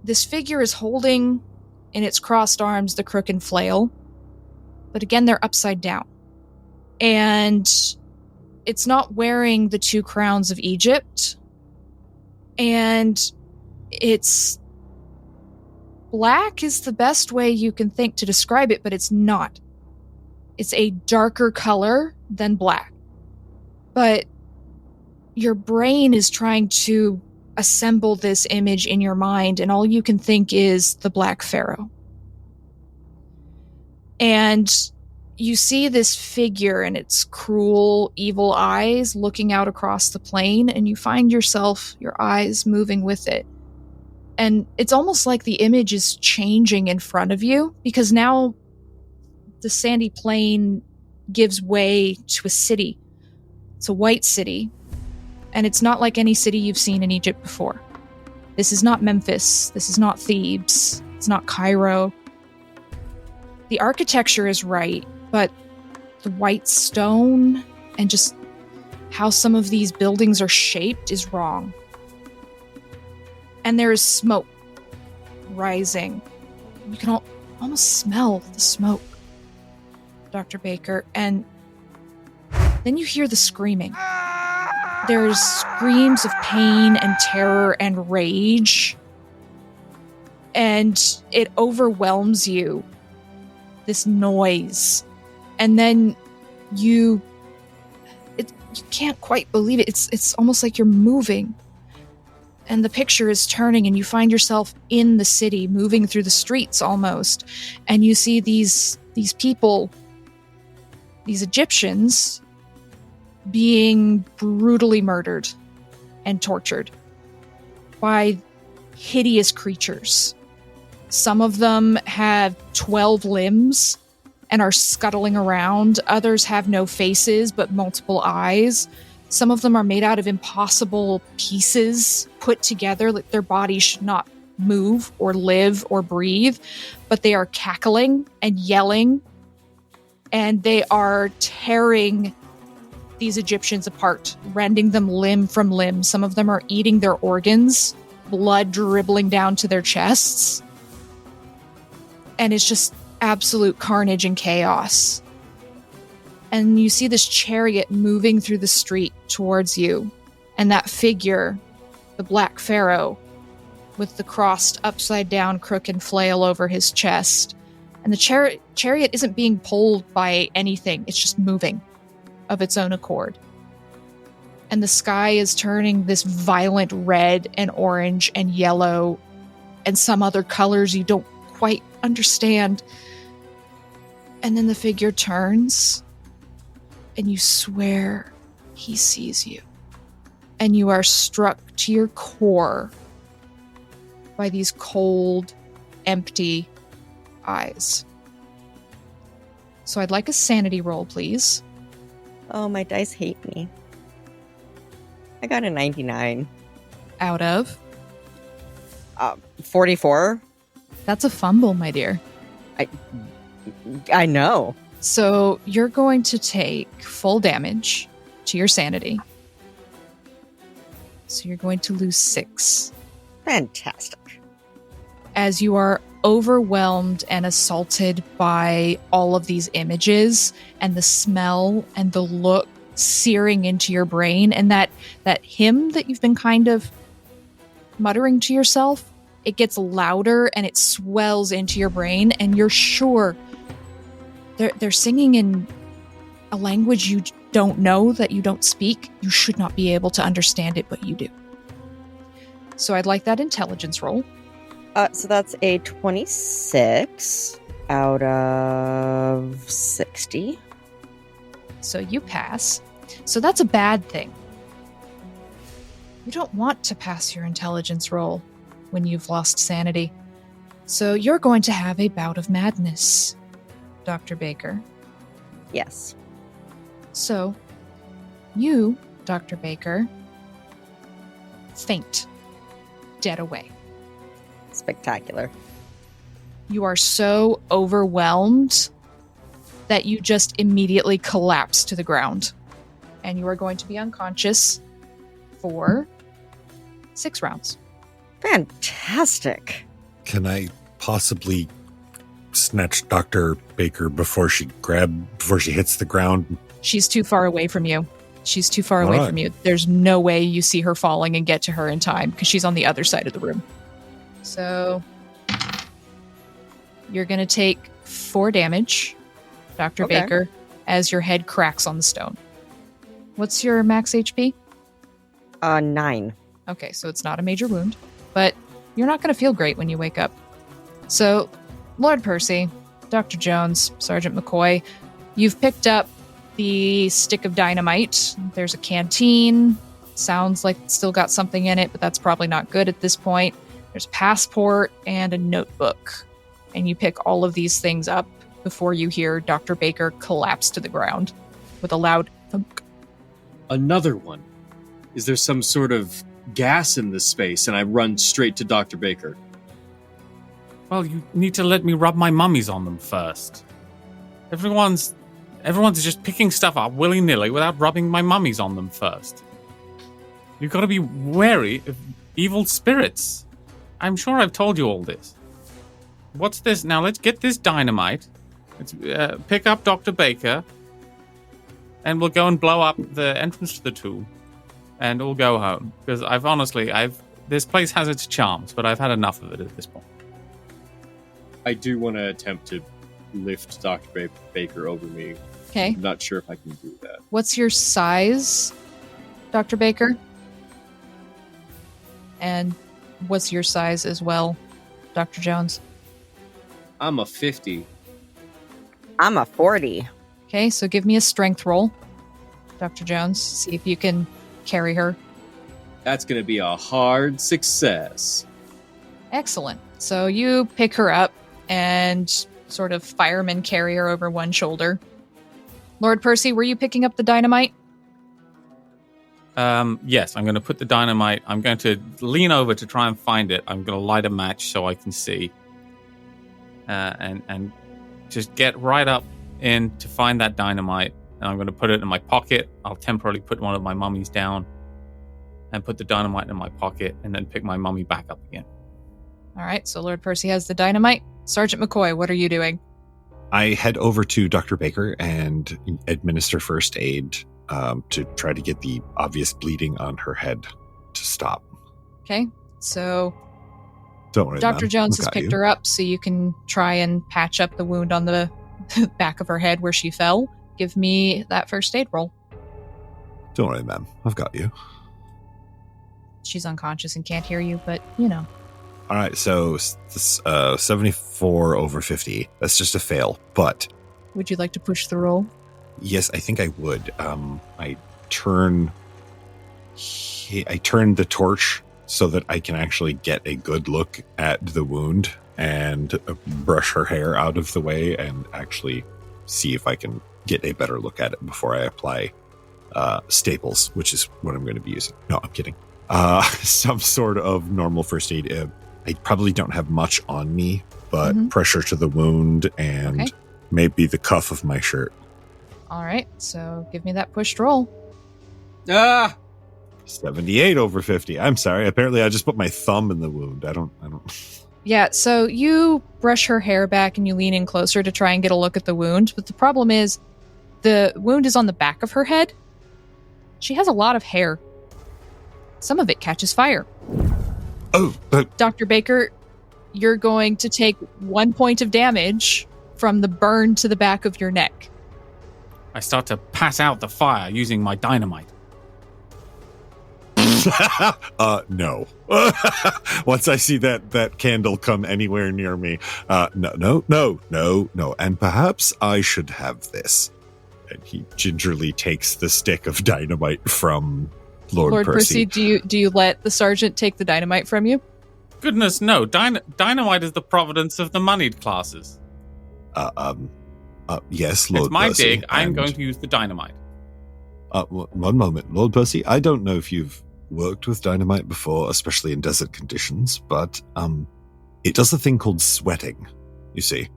S1: this figure is holding in its crossed arms the crook and flail, but again, they're upside down. And it's not wearing the 2 crowns of Egypt, and it's black is the best way you can think to describe it, but it's not. It's a darker color than black. But your brain is trying to assemble this image in your mind, and all you can think is the Black Pharaoh. And you see this figure and its cruel, evil eyes looking out across the plain, and you find yourself, your eyes moving with it. And it's almost like the image is changing in front of you, because now the sandy plain gives way to a city. It's a white city, and it's not like any city you've seen in Egypt before. This is not Memphis. This is not Thebes. It's not Cairo. The architecture is right, but the white stone and just how some of these buildings are shaped is wrong. And there is smoke rising. You can almost smell the smoke, Dr. Baker. And then you hear the screaming. There's screams of pain and terror and rage. And it overwhelms you. This noise. And then you can't quite believe it. It's almost like you're moving. And the picture is turning, and you find yourself in the city, moving through the streets almost. And you see these people, these Egyptians, being brutally murdered and tortured by hideous creatures. Some of them have 12 limbs and are scuttling around. Others have no faces, but multiple eyes. Some of them are made out of impossible pieces put together, like their bodies should not move or live or breathe, but they are cackling and yelling, and they are tearing these Egyptians apart, rending them limb from limb. Some of them are eating their organs, blood dribbling down to their chests. And it's just absolute carnage and chaos. And you see this chariot moving through the street towards you. And that figure, the Black Pharaoh, with the crossed upside down crook and flail over his chest. And the chariot isn't being pulled by anything. It's just moving of its own accord. And the sky is turning this violent red and orange and yellow and some other colors you don't quite understand. And then the figure turns, and you swear he sees you. And you are struck to your core by these cold, empty eyes. So I'd like a sanity roll, please.
S3: Oh, my dice hate me. I got a 99.
S1: Out of?
S3: 44.
S1: That's a fumble, my dear.
S3: I know.
S1: So you're going to take full damage to your sanity. So you're going to lose 6.
S3: Fantastic.
S1: As you are overwhelmed and assaulted by all of these images and the smell and the look searing into your brain, and that hymn that you've been kind of muttering to yourself, it gets louder and it swells into your brain, and you're sure they're singing in a language you don't know, that you don't speak. You should not be able to understand it, but you do. So I'd like that intelligence roll.
S3: So that's a 26 out of 60.
S1: So you pass. So that's a bad thing. You don't want to pass your intelligence roll when you've lost sanity. So you're going to have a bout of madness, Dr. Baker.
S3: Yes.
S1: So, you, Dr. Baker, faint, dead away.
S3: Spectacular.
S1: You are so overwhelmed that you just immediately collapse to the ground. And you are going to be unconscious for 6 rounds.
S3: Fantastic.
S2: Can I possibly snatch Dr. Baker before she hits the ground?
S1: She's too far away from you. She's too far away
S2: All right.
S1: from you. There's no way you see her falling and get to her in time, because she's on the other side of the room. So you're going to take 4 damage, Dr.
S3: Okay.
S1: Baker, as your head cracks on the stone. What's your max HP?
S3: 9.
S1: Okay, so it's not a major wound, but you're not going to feel great when you wake up. So, Lord Percy, Dr. Jones, Sgt McCoy, You've picked up the stick of dynamite. There's a canteen. Sounds like it's still got something in it, but that's probably not good at this point. There's a passport and a notebook. And you pick all of these things up before you hear Dr. Baker collapse to the ground with a loud thunk.
S4: Another one. Is there some sort of gas in this space? And I run straight to Dr. Baker.
S5: Well, you need to let me rub my mummies on them first. Everyone's just picking stuff up willy-nilly without rubbing my mummies on them first. You've got to be wary of evil spirits. I'm sure I've told you all this. What's this? Now let's get this dynamite. Let's pick up Dr. Baker. And we'll go and blow up the entrance to the tomb. And we'll go home. Because this place has its charms, but I've had enough of it at this point.
S4: I do want to attempt to lift Dr. Baker over me.
S1: Okay.
S4: I'm not sure if I can do that.
S1: What's your size, Dr. Baker? And what's your size as well, Dr. Jones?
S4: I'm a 50.
S3: I'm a 40.
S1: Okay, so give me a strength roll, Dr. Jones. See if you can carry her.
S4: That's going to be a hard success.
S1: Excellent. So you pick her up and sort of fireman carry her over one shoulder. Lord Percy, were you picking up the dynamite?
S5: Yes, I'm going to put the dynamite. I'm going to lean over to try and find it. I'm going to light a match so I can see. And just get right up in to find that dynamite. And I'm going to put it in my pocket. I'll temporarily put one of my mummies down and put the dynamite in my pocket and then pick my mummy back up again.
S1: All right, so Lord Percy has the dynamite. Sergeant McCoy, what are you doing?
S2: I head over to Dr. Baker and administer first aid to try to get the obvious bleeding on her head to stop.
S1: Okay, so
S2: Don't worry,
S1: Dr.
S2: ma'am.
S1: Jones
S2: I've
S1: has
S2: got
S1: picked
S2: you.
S1: her up so you can try and patch up the wound on the back of her head where she fell. Give me that first aid roll.
S2: Don't worry, ma'am. I've got you.
S1: She's unconscious and can't hear you, but you know.
S2: All right, so this 74 over 50. That's just a fail. But
S1: Would you like to push the roll?
S2: yes, I think I would. I turn the torch so that I can actually get a good look at the wound and brush her hair out of the way and actually see if I can get a better look at it before I apply staples, which is what I'm going to be using. No, I'm kidding. Some sort of normal first aid. I probably don't have much on me, but pressure to the wound and maybe the cuff of my shirt.
S1: All right, so give me that pushed roll.
S2: 78 over 50. I'm sorry. Apparently I just put my thumb in the wound. I don't.
S1: Yeah, so you brush her hair back and you lean in closer to try and get a look at the wound, but the problem is the wound is on the back of her head. She has a lot of hair. Some of it catches fire.
S2: Oh, but
S1: Dr. Baker, you're going to take 1 point of damage from the burn to the back of your neck.
S5: I start to pass out the fire using my dynamite.
S2: no. Once I see that candle come anywhere near me, no. And perhaps I should have this. And he gingerly takes the stick of dynamite from Lord Percy.
S1: do you let the sergeant take the dynamite from you?
S5: Goodness, no. Dynamite is the providence of the moneyed classes.
S2: Yes, Lord
S5: It's my
S2: Percy.
S5: dig. I'm going to use the dynamite.
S2: One moment, Lord Percy. I don't know if you've worked with dynamite before, especially in desert conditions, but it does a thing called sweating, you see,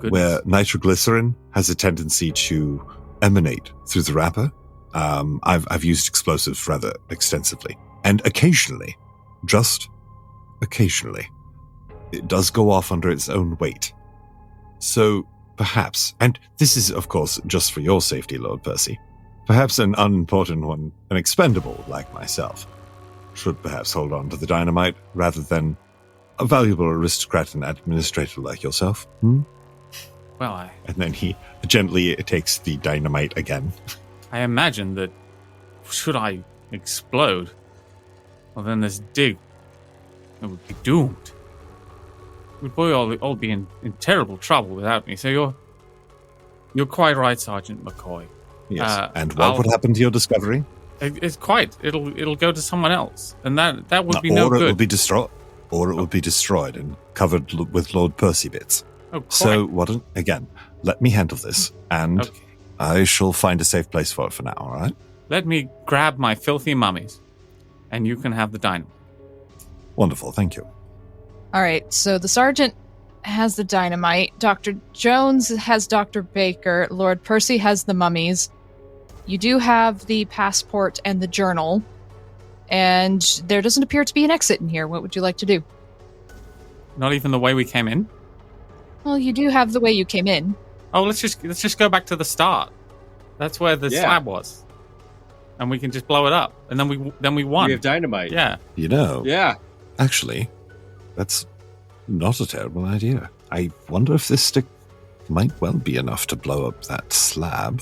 S2: where nitroglycerin has a tendency to emanate through the wrapper. I've used explosives rather extensively, and occasionally, just occasionally, it does go off under its own weight. So perhaps, and this is of course just for your safety, Lord Percy, perhaps an unimportant one, an expendable like myself, should perhaps hold on to the dynamite rather than a valuable aristocrat and administrator like yourself.
S5: Well,
S2: And then he gently takes the dynamite again.
S5: I imagine that should I explode, well then this dig, it would be doomed. We'd all be in terrible trouble without me. So You're quite right, Sergeant McCoy.
S2: Yes. And what would happen to your discovery?
S5: It's quite. It'll go to someone else, and that would be no good.
S2: Or it will be destroyed. Or it will be destroyed and covered with Lord Percy bits.
S5: Oh, quite.
S2: So, again, let me handle this, and
S5: Okay.
S2: I shall find a safe place for it for now, all right?
S5: Let me grab my filthy mummies, and you can have the dynamite.
S2: Wonderful, thank you.
S1: All right, so the sergeant has the dynamite. Dr. Jones has Dr. Baker. Lord Percy has the mummies. You do have the passport and the journal. And there doesn't appear to be an exit in here. What would you like to do?
S5: Not even the way we came in?
S1: Well, you do have the way you came in.
S5: Oh, let's just go back to the start. That's where the slab was. And we can just blow it up. And then we won.
S4: We have dynamite.
S5: Yeah.
S2: You know,
S4: Yeah.
S2: actually, that's not a terrible idea. I wonder if this stick might well be enough to blow up that slab.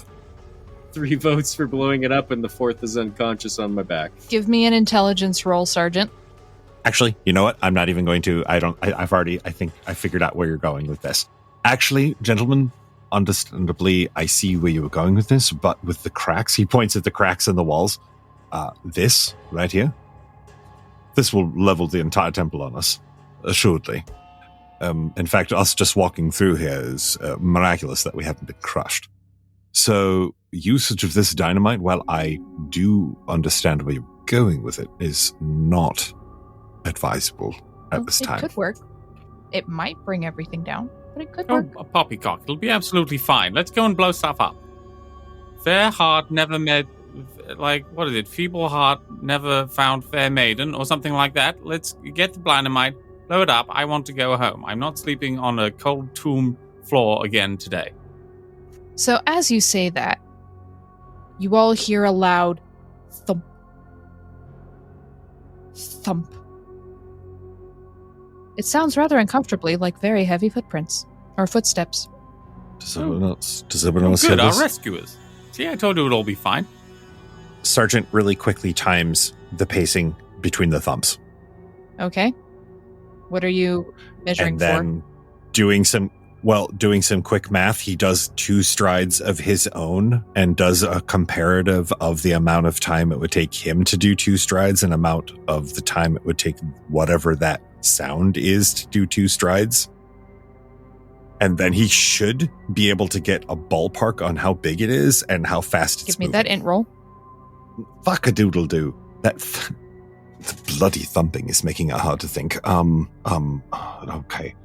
S4: 3 votes for blowing it up, and the 4th is unconscious on my back.
S1: Give me an intelligence roll, Sergeant.
S2: Actually, you know what? I'm not even going to. I think I figured out where you're going with this. Actually, gentlemen, understandably, I see where you were going with this, but with the cracks, he points at the cracks in the walls. This right here, this will level the entire temple on us, assuredly. In fact, us just walking through here is miraculous that we haven't been crushed. So, usage of this dynamite, while I do understand where you're going with it, is not advisable at this time.
S1: It could work. It might bring everything down, but it could
S5: Oh,
S1: work.
S5: a poppycock. It'll be absolutely fine. Let's go and blow stuff up. Fair heart never met, what is it? Feeble heart never found fair maiden, or something like that. Let's get the dynamite, blow it up. I want to go home. I'm not sleeping on a cold tomb floor again today.
S1: So as you say that, you all hear a loud thump. Thump. It sounds rather uncomfortably like very heavy footprints. Or footsteps.
S2: Does everyone else hear
S5: Good, our
S2: this?
S5: rescuers. See, I told you it'll all be fine.
S2: Sergeant really quickly times the pacing between the thumps.
S1: Okay. What are you measuring
S2: And then doing some quick math, he does 2 strides of his own and does a comparative of the amount of time it would take him to do 2 strides and amount of the time it would take whatever that sound is to do 2 strides. And then he should be able to get a ballpark on how big it is and how fast it's
S1: Give me
S2: moving.
S1: that int roll.
S2: Fuck-a-doodle-doo. The bloody thumping is making it hard to think. Okay.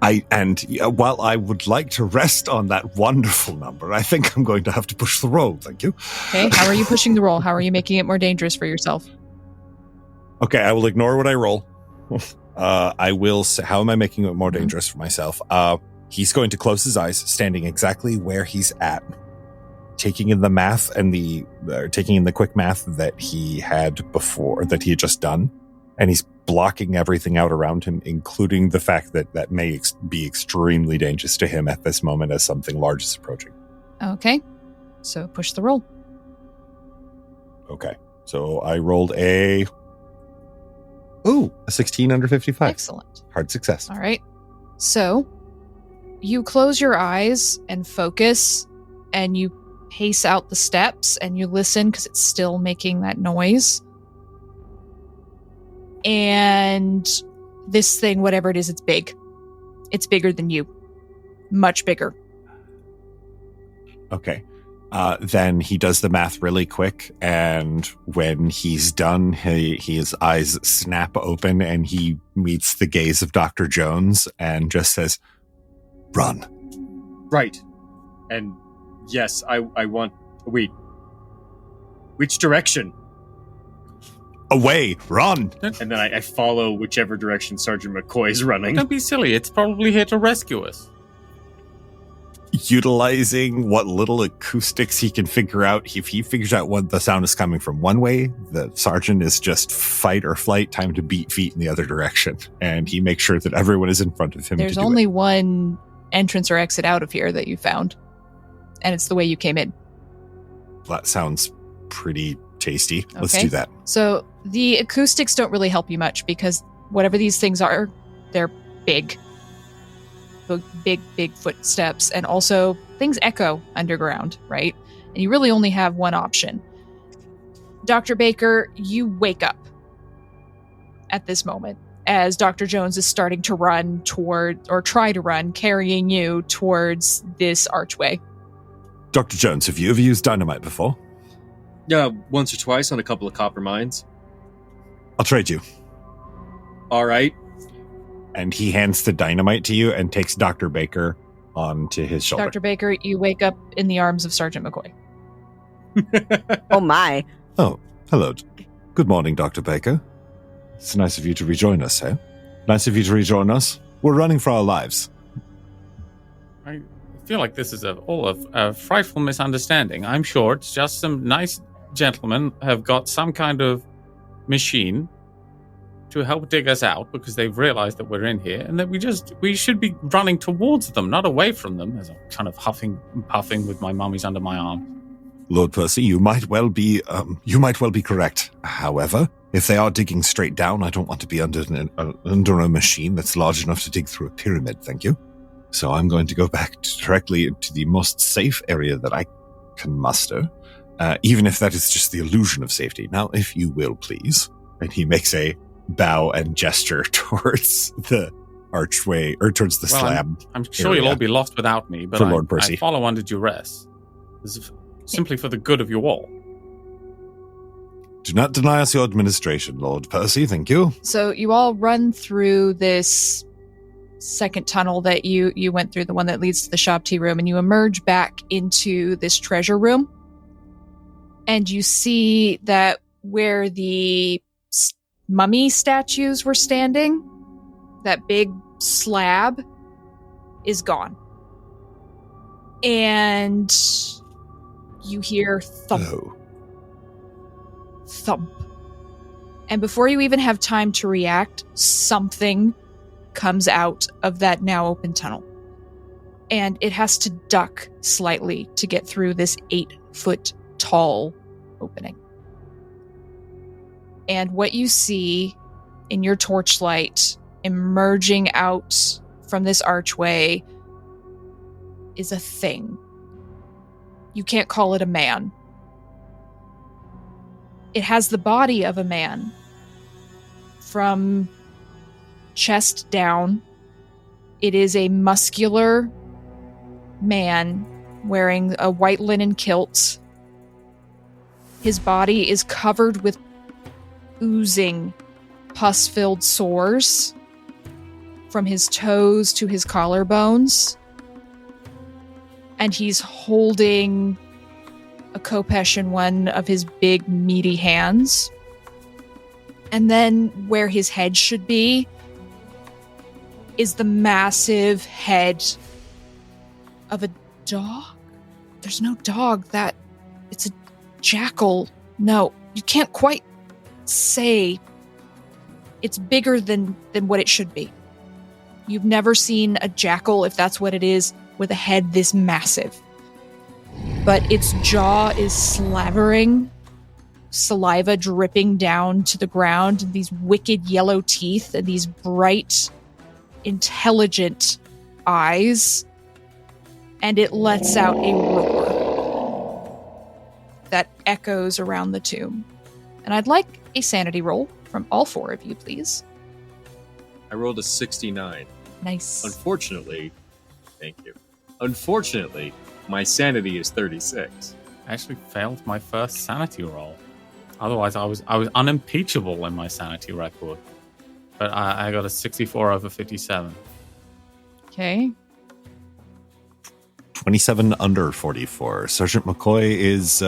S2: While I would like to rest on that wonderful number, I think I'm going to have to push the roll. Thank you.
S1: Okay, how are you pushing the roll? How are you making it more dangerous for yourself?
S2: Okay, I will ignore what I roll. I will say, how am I making it more dangerous for myself? He's going to close his eyes, standing exactly where he's at, taking in the math and taking in the quick math that he had before, that he had just done, and he's blocking everything out around him, including the fact that may be extremely dangerous to him at this moment as something large is approaching.
S1: Okay, so push the roll.
S2: Okay, so I rolled a 16 under 55.
S1: Excellent.
S2: Hard success.
S1: All right. So you close your eyes and focus, and you pace out the steps, and you listen because it's still making that noise. And this thing, whatever it is, it's big. It's bigger than you. Much bigger.
S2: Okay. Then he does the math really quick, and when he's done, his eyes snap open, and he meets the gaze of Dr. Jones and just says, "Run."
S4: Right. And yes, I want... Wait. Which direction?
S2: Away, run.
S4: And then I follow whichever direction Sgt McCoy is running.
S5: Don't be silly. It's probably here to rescue us.
S2: Utilizing what little acoustics he can figure out. If he figures out what the sound is coming from one way, the sergeant is just fight or flight, time to beat feet in the other direction. And he makes sure that everyone is in front of him.
S1: There's
S2: to do
S1: only
S2: it.
S1: one entrance or exit out of here that you found. And it's the way you came in.
S2: That sounds pretty tasty. Let's
S1: Okay.
S2: do that.
S1: So the acoustics don't really help you much because whatever these things are, they're big. big footsteps, and also things echo underground, right? And you really only have one option. Dr. Baker, you wake up at this moment as Dr. Jones is starting to run try to run, carrying you towards this archway.
S2: Dr. Jones, have you ever used dynamite before?
S4: Yeah, once or twice on a couple of copper mines.
S2: I'll trade you.
S4: All right.
S2: And he hands the dynamite to you and takes Dr. Baker onto his shoulder.
S1: Dr. Baker, you wake up in the arms of Sgt McCoy.
S3: Oh, my.
S2: Oh, hello. Good morning, Dr. Baker. It's nice of you to rejoin us, eh? Nice of you to rejoin us. We're running for our lives.
S5: I feel like this is all a frightful misunderstanding. I'm sure it's just some nice gentlemen have got some kind of machine to help dig us out because they've realized that we're in here and that we should be running towards them, not away from them, as I'm kind of huffing and puffing with my mummies under my arm.
S2: Lord Percy, you might well be correct. However, if they are digging straight down, I don't want to be under a machine that's large enough to dig through a pyramid, thank you. So I'm going to go back directly to the most safe area that I can muster, even if that is just the illusion of safety. Now, if you will, please. And he makes a bow and gesture towards the archway, or towards the slab.
S5: I'm sure you'll all be lost without me, but
S2: for Lord Percy.
S5: I follow under duress. This is simply for the good of you all.
S2: Do not deny us your administration, Lord Percy, thank you.
S1: So you all run through this second tunnel that you went through, the one that leads to the shop tea room, and you emerge back into this treasure room. And you see that where the mummy statues were standing, that big slab is gone. And you hear thump.
S2: Oh.
S1: Thump. And before you even have time to react, something comes out of that now open tunnel. And it has to duck slightly to get through this 8-foot tall opening. And what you see in your torchlight emerging out from this archway is a thing. You can't call it a man. It has the body of a man. From chest down, it is a muscular man wearing a white linen kilt. His body is covered with oozing, pus-filled sores from his toes to his collarbones. And he's holding a khopesh in one of his big, meaty hands. And then where his head should be is the massive head of a dog. There's no dog. It's a jackal. No, you can't quite say. It's bigger than what it should be. You've never seen a jackal, if that's what it is, with a head this massive. But its jaw is slavering, saliva dripping down to the ground, and these wicked yellow teeth and these bright, intelligent eyes. And it lets out a roar that echoes around the tomb. And I'd like a sanity roll from all four of you, please.
S4: I rolled a 69.
S1: Nice.
S4: Unfortunately, thank you. Unfortunately, my sanity is 36.
S5: I actually failed my first sanity roll. Otherwise, I was unimpeachable in my sanity record. But I got a 64 over 57.
S1: Okay.
S2: 27 under 44. Sgt McCoy is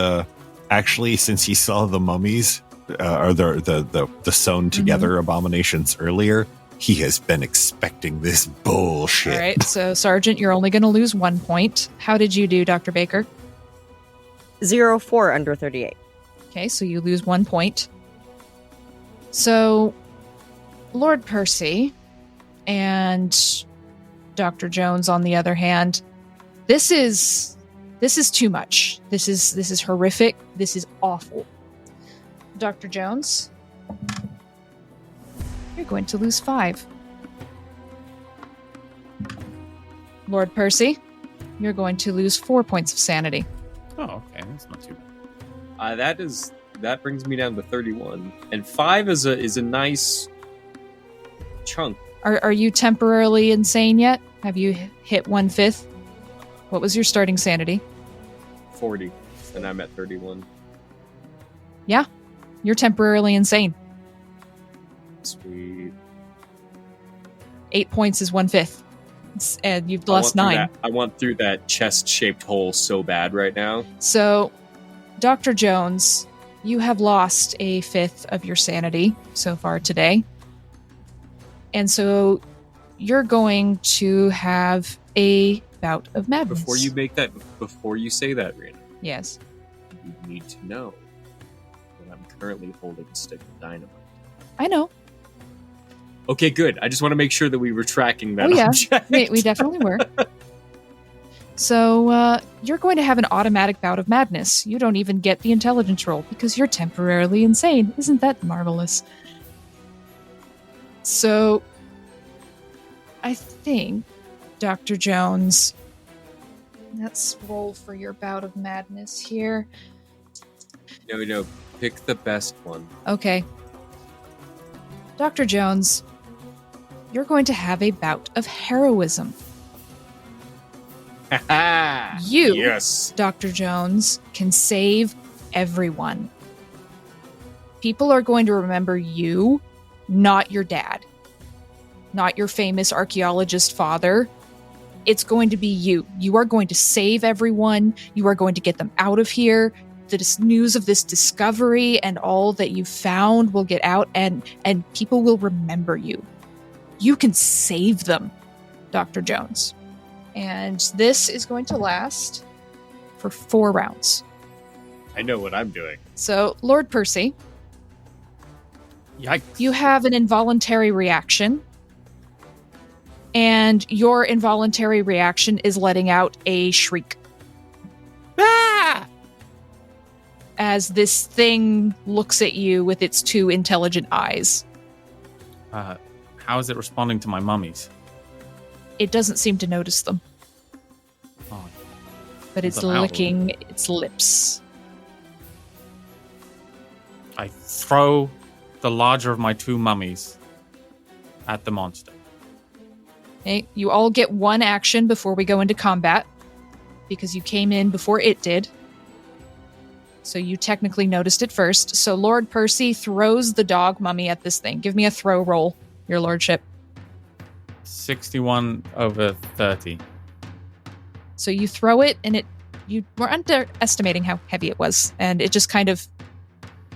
S2: actually, since he saw the mummies, or the sewn together abominations earlier, he has been expecting this bullshit.
S1: All right, so Sergeant, you're only going to lose 1 point. How did you do, Dr. Baker?
S3: 04 under 38.
S1: Okay, so you lose 1 point. So, Lord Percy and Dr. Jones, on the other hand, this is too much. This is horrific. This is awful. Dr. Jones, you're going to lose 5. Lord Percy, you're going to lose 4 points of sanity.
S5: Oh, okay. That's not too bad.
S4: That brings me down to 31, and 5 is a nice chunk.
S1: Are you temporarily insane yet? Have you hit 1/5? What was your starting sanity?
S4: 40, and I'm at 31.
S1: Yeah, you're temporarily insane.
S4: Sweet.
S1: 8 points is 1/5. And you've lost 9.
S4: I want through that chest-shaped hole so bad right now.
S1: So, Dr. Jones, you have lost 1/5 of your sanity so far today. And so you're going to have a bout of madness.
S4: Before you say that, Rena,
S1: Yes.
S4: you need to know that I'm currently holding a stick of dynamite.
S1: I know.
S4: Okay, good. I just want to make sure that we were tracking that object.
S1: We definitely were. So, you're going to have an automatic bout of madness. You don't even get the intelligence roll because you're temporarily insane. Isn't that marvelous? So, I think, Dr. Jones, let's roll for your bout of madness here.
S4: No, pick the best one.
S1: Okay. Dr. Jones, you're going to have a bout of heroism. You,
S4: yes.
S1: Dr. Jones, can save everyone. People are going to remember you, not your dad, not your famous archaeologist father. It's going to be you. You are going to save everyone. You are going to get them out of here. The news of this discovery and all that you found will get out, and people will remember you. You can save them, Dr. Jones. And this is going to last for 4 rounds.
S4: I know what I'm doing.
S1: So, Lord Percy,
S5: Yikes.
S1: you have an involuntary reaction. And your involuntary reaction is letting out a shriek.
S5: Ah!
S1: As this thing looks at you with its 2 intelligent eyes.
S5: How is it responding to my mummies?
S1: It doesn't seem to notice them,
S5: Oh,
S1: but it's
S5: Them out.
S1: licking its lips.
S5: I throw the larger of my 2 mummies at the monster.
S1: Okay, you all get 1 action before we go into combat, because you came in before it did. So you technically noticed it first. So Lord Percy throws the dog mummy at this thing. Give me a throw roll, your lordship.
S5: 61 over 30.
S1: So you throw it, and you were underestimating how heavy it was, and it just kind of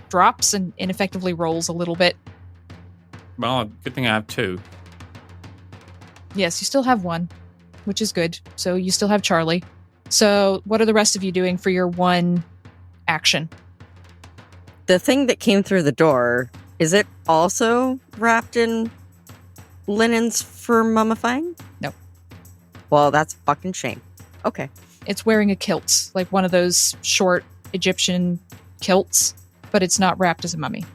S1: drops and ineffectively rolls a little bit.
S5: Well, good thing I have 2.
S1: Yes, you still have 1, which is good. So you still have Charlie. So what are the rest of you doing for your 1 action?
S3: The thing that came through the door, is it also wrapped in linens for mummifying?
S1: No.
S3: Well, that's a fucking shame. Okay.
S1: It's wearing a kilt, like one of those short Egyptian kilts, but it's not wrapped as a mummy.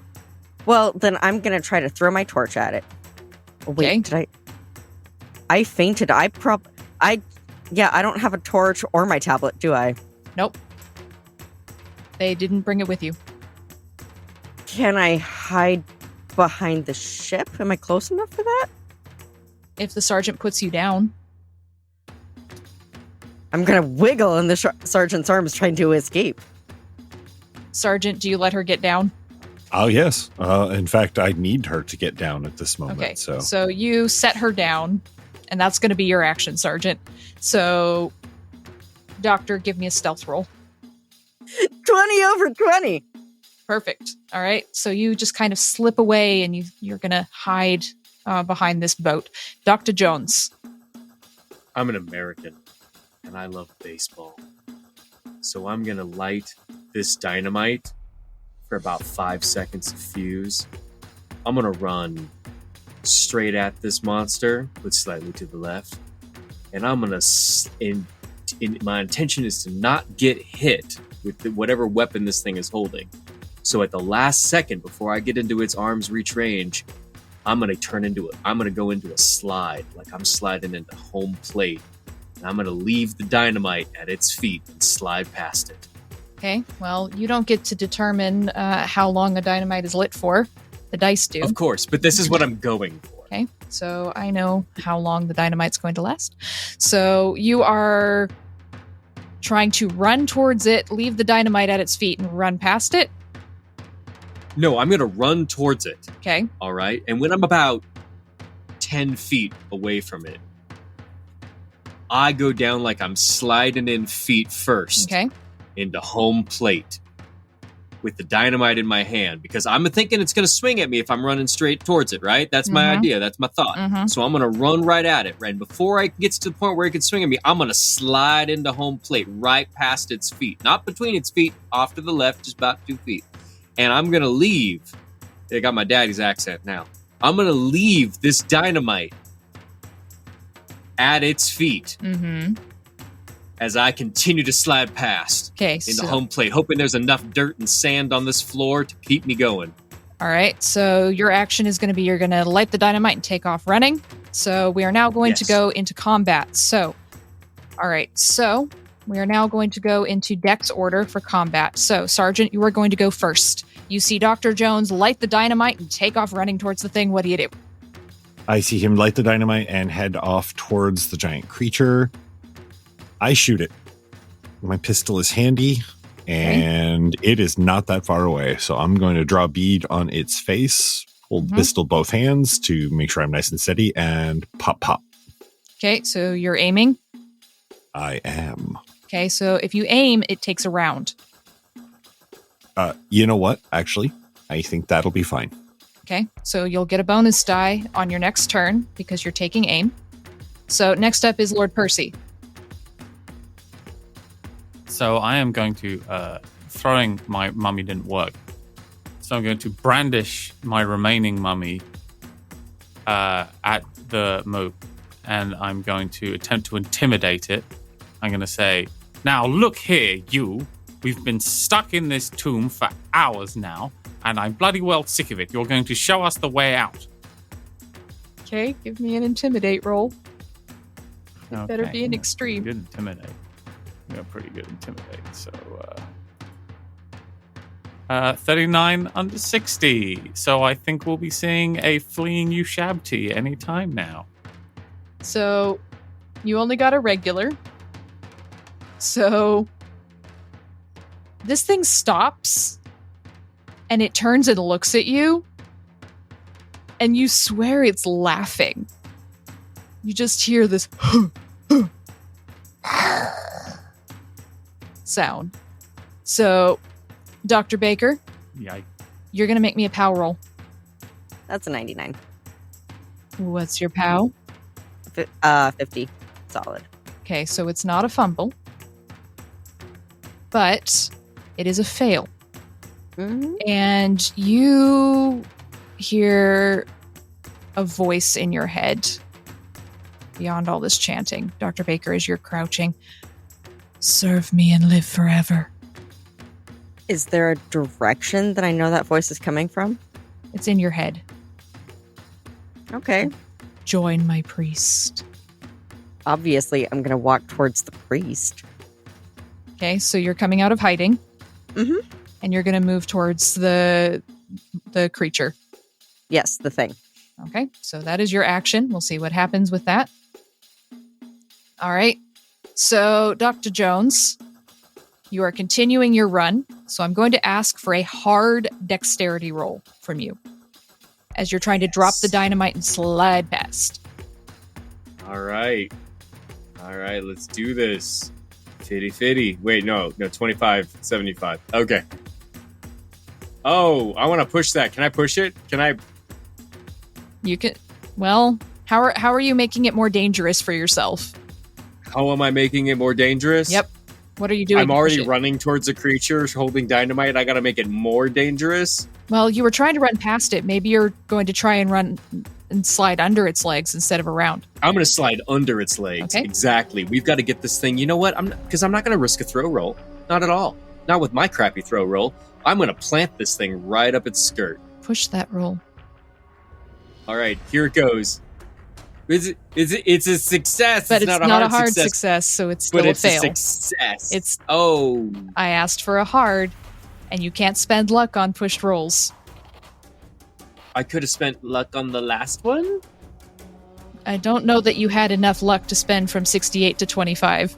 S3: Well, then I'm going to try to throw my torch at it. Oh, wait,
S1: Okay.
S3: did I fainted. I don't have a torch or my tablet, do I?
S1: Nope. They didn't bring it with you.
S3: Can I hide behind the ship? Am I close enough for that?
S1: If the sergeant puts you down.
S3: I'm going to wiggle in the sergeant's arms trying to escape.
S1: Sergeant, do you let her get down?
S2: Oh, yes. In fact, I need her to get down at this moment.
S1: Okay.
S2: So
S1: So you set her down, and that's going to be your action, Sergeant. So, Doctor, give me a stealth roll.
S3: 20 over 20.
S1: Perfect. All right. So you just kind of slip away, and you're going to hide behind this boat. Dr. Jones.
S4: I'm an American, and I love baseball. So I'm going to light this dynamite for about 5 seconds to fuse. I'm going to run straight at this monster, but slightly to the left. And I'm going to... my intention is to not get hit with whatever weapon this thing is holding. So at the last second, before I get into its arm's reach range, I'm going to go into a slide, like I'm sliding into home plate. and I'm going to leave the dynamite at its feet and slide past it.
S1: Okay, well, you don't get to determine how long a dynamite is lit for. The dice do.
S4: Of course, but this is what I'm going for.
S1: Okay, so I know how long the dynamite's going to last. So you are trying to run towards it, leave the dynamite at its feet, and run past it?
S4: No, I'm going to run towards it.
S1: Okay.
S4: All right? And when I'm about 10 feet away from it, I go down like I'm sliding in feet first.
S1: Okay.
S4: Into home plate with the dynamite in my hand, because I'm thinking it's going to swing at me if I'm running straight towards it, right? That's my idea. That's my thought. So I'm going to run right at it, right? And before I get to the point where it can swing at me, I'm going to slide into home plate right past its feet. Not between its feet, off to the left, just about 2 feet. And I'm going to leave. I got my daddy's accent now. I'm going to leave this dynamite at its feet. As I continue to slide past into home plate, hoping there's enough dirt and sand on this floor to keep me going.
S1: All right, so your action is going to be you're going to light the dynamite and take off running. So we are now going to go into combat. So, all right, so we are now going to go into Dex order for combat. So, Sergeant, you are going to go first. You see Dr. Jones light the dynamite and take off running towards the thing. What do you do?
S2: I see him light the dynamite and head off towards the giant creature. I shoot it. My pistol is handy, and it is not that far away. So I'm going to draw a bead on its face, hold the pistol both hands to make sure I'm nice and steady, and pop, pop.
S1: Okay, so you're aiming?
S2: I am.
S1: Okay, so if you aim, it takes a round.
S2: You know what? Actually, I think that'll be fine.
S1: Okay, so you'll get a bonus die on your next turn because you're taking aim. So next up is Lord Percy.
S5: So I am going to, throwing my mummy didn't work. So I'm going to brandish my remaining mummy at the moop, and I'm going to attempt to intimidate it. I'm going to say, now look here, you. We've been stuck in this tomb for hours now, and I'm bloody well sick of it. You're going to show us the way out.
S1: Okay, give me an intimidate roll. It better be an extreme.
S5: Good intimidate. You're pretty good intimidate. So, 39 under 60. So I think we'll be seeing a fleeing Ushabti any time now.
S1: So you only got a regular. So this thing stops and it turns and looks at you. And you swear it's laughing. You just hear this sound. So, Dr. Baker,
S5: Yikes.
S1: You're going to make me a POW roll.
S3: That's a 99.
S1: What's your POW?
S3: 50. Solid.
S1: Okay, so it's not a fumble, but it is a fail. And you hear a voice in your head beyond all this chanting. Dr. Baker, as you're crouching, serve me and live forever.
S3: Is there a direction that I know that voice is coming from?
S1: It's in your head.
S3: Okay.
S1: Join my priest.
S3: Obviously, I'm going to walk towards the priest.
S1: Okay, so you're coming out of hiding. And you're going to move towards the creature.
S3: Yes, the thing.
S1: Okay, so that is your action. We'll see what happens with that. All right. So, Dr. Jones, you are continuing your run. So I'm going to ask for a hard dexterity roll from you as you're trying to drop the dynamite and slide past.
S4: All right, let's do this. 50-50. Wait, no, 25-75. Okay. Oh, I want to push that. Can I push it? Can I?
S1: You can. Well, how are you making it more dangerous for yourself?
S4: How am I making it more dangerous?
S1: Yep. What are you doing?
S4: I'm already running towards a creature holding dynamite. I got to make it more dangerous.
S1: Well, you were trying to run past it. Maybe you're going to try and run and slide under its legs instead of around.
S4: I'm going to slide under its legs.
S1: Okay.
S4: Exactly. We've got to get this thing. You know what? Because I'm not going to risk a throw roll. Not at all. Not with my crappy throw roll. I'm going to plant this thing right up its skirt.
S1: Push that roll.
S4: All right, here it goes. It's a success.
S1: But it's not a hard
S4: success.
S1: success, so it's still
S4: But
S1: a
S4: it's
S1: fail.
S4: a success.
S1: I asked for a hard, and you can't spend luck on pushed rolls.
S4: I could have spent luck on the last one.
S1: I don't know that you had enough luck to spend from 68 to 25.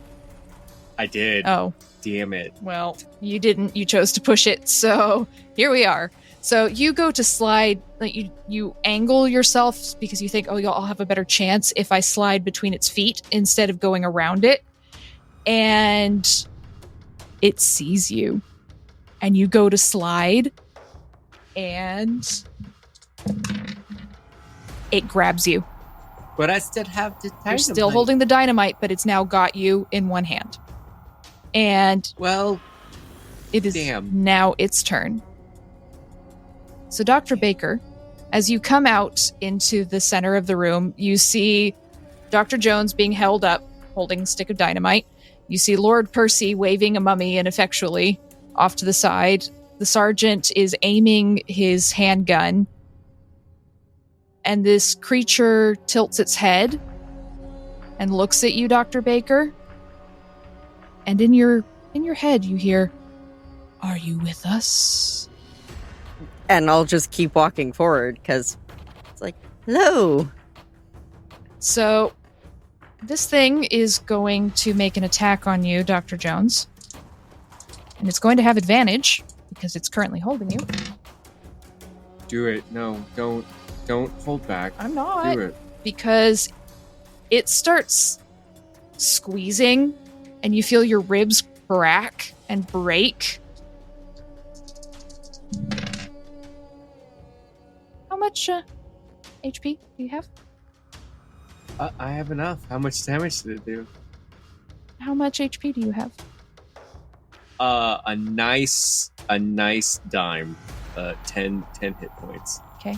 S4: I did.
S1: Oh,
S4: Damn it.
S1: well, you didn't. You chose to push it, so here we are. So you go to slide, like you angle yourself because you think, oh, I'll have a better chance if I slide between its feet instead of going around it. And it sees you. And you go to slide, and it grabs you.
S4: But I still have the dynamite.
S1: You're still holding the dynamite, but it's now got you in one hand. And
S4: Well,
S1: it is
S4: damn.
S1: now its turn. So, Dr. Baker, as you come out into the center of the room, you see Dr. Jones being held up, holding a stick of dynamite. You see Lord Percy waving a mummy ineffectually off to the side. The sergeant is aiming his handgun. And this creature tilts its head and looks at you, Dr. Baker. And in your head, you hear, "Are you with us?"
S3: And I'll just keep walking forward because it's like, hello.
S1: So, this thing is going to make an attack on you, Dr. Jones. And it's going to have advantage because it's currently holding you.
S4: Do it. No, don't hold back.
S1: I'm not.
S4: Do it.
S1: Because it starts squeezing and you feel your ribs crack and break. How much HP do you have?
S4: I have enough. How much damage did it do?
S1: How much HP do you have?
S4: A nice dime. 10 hit points.
S1: Okay.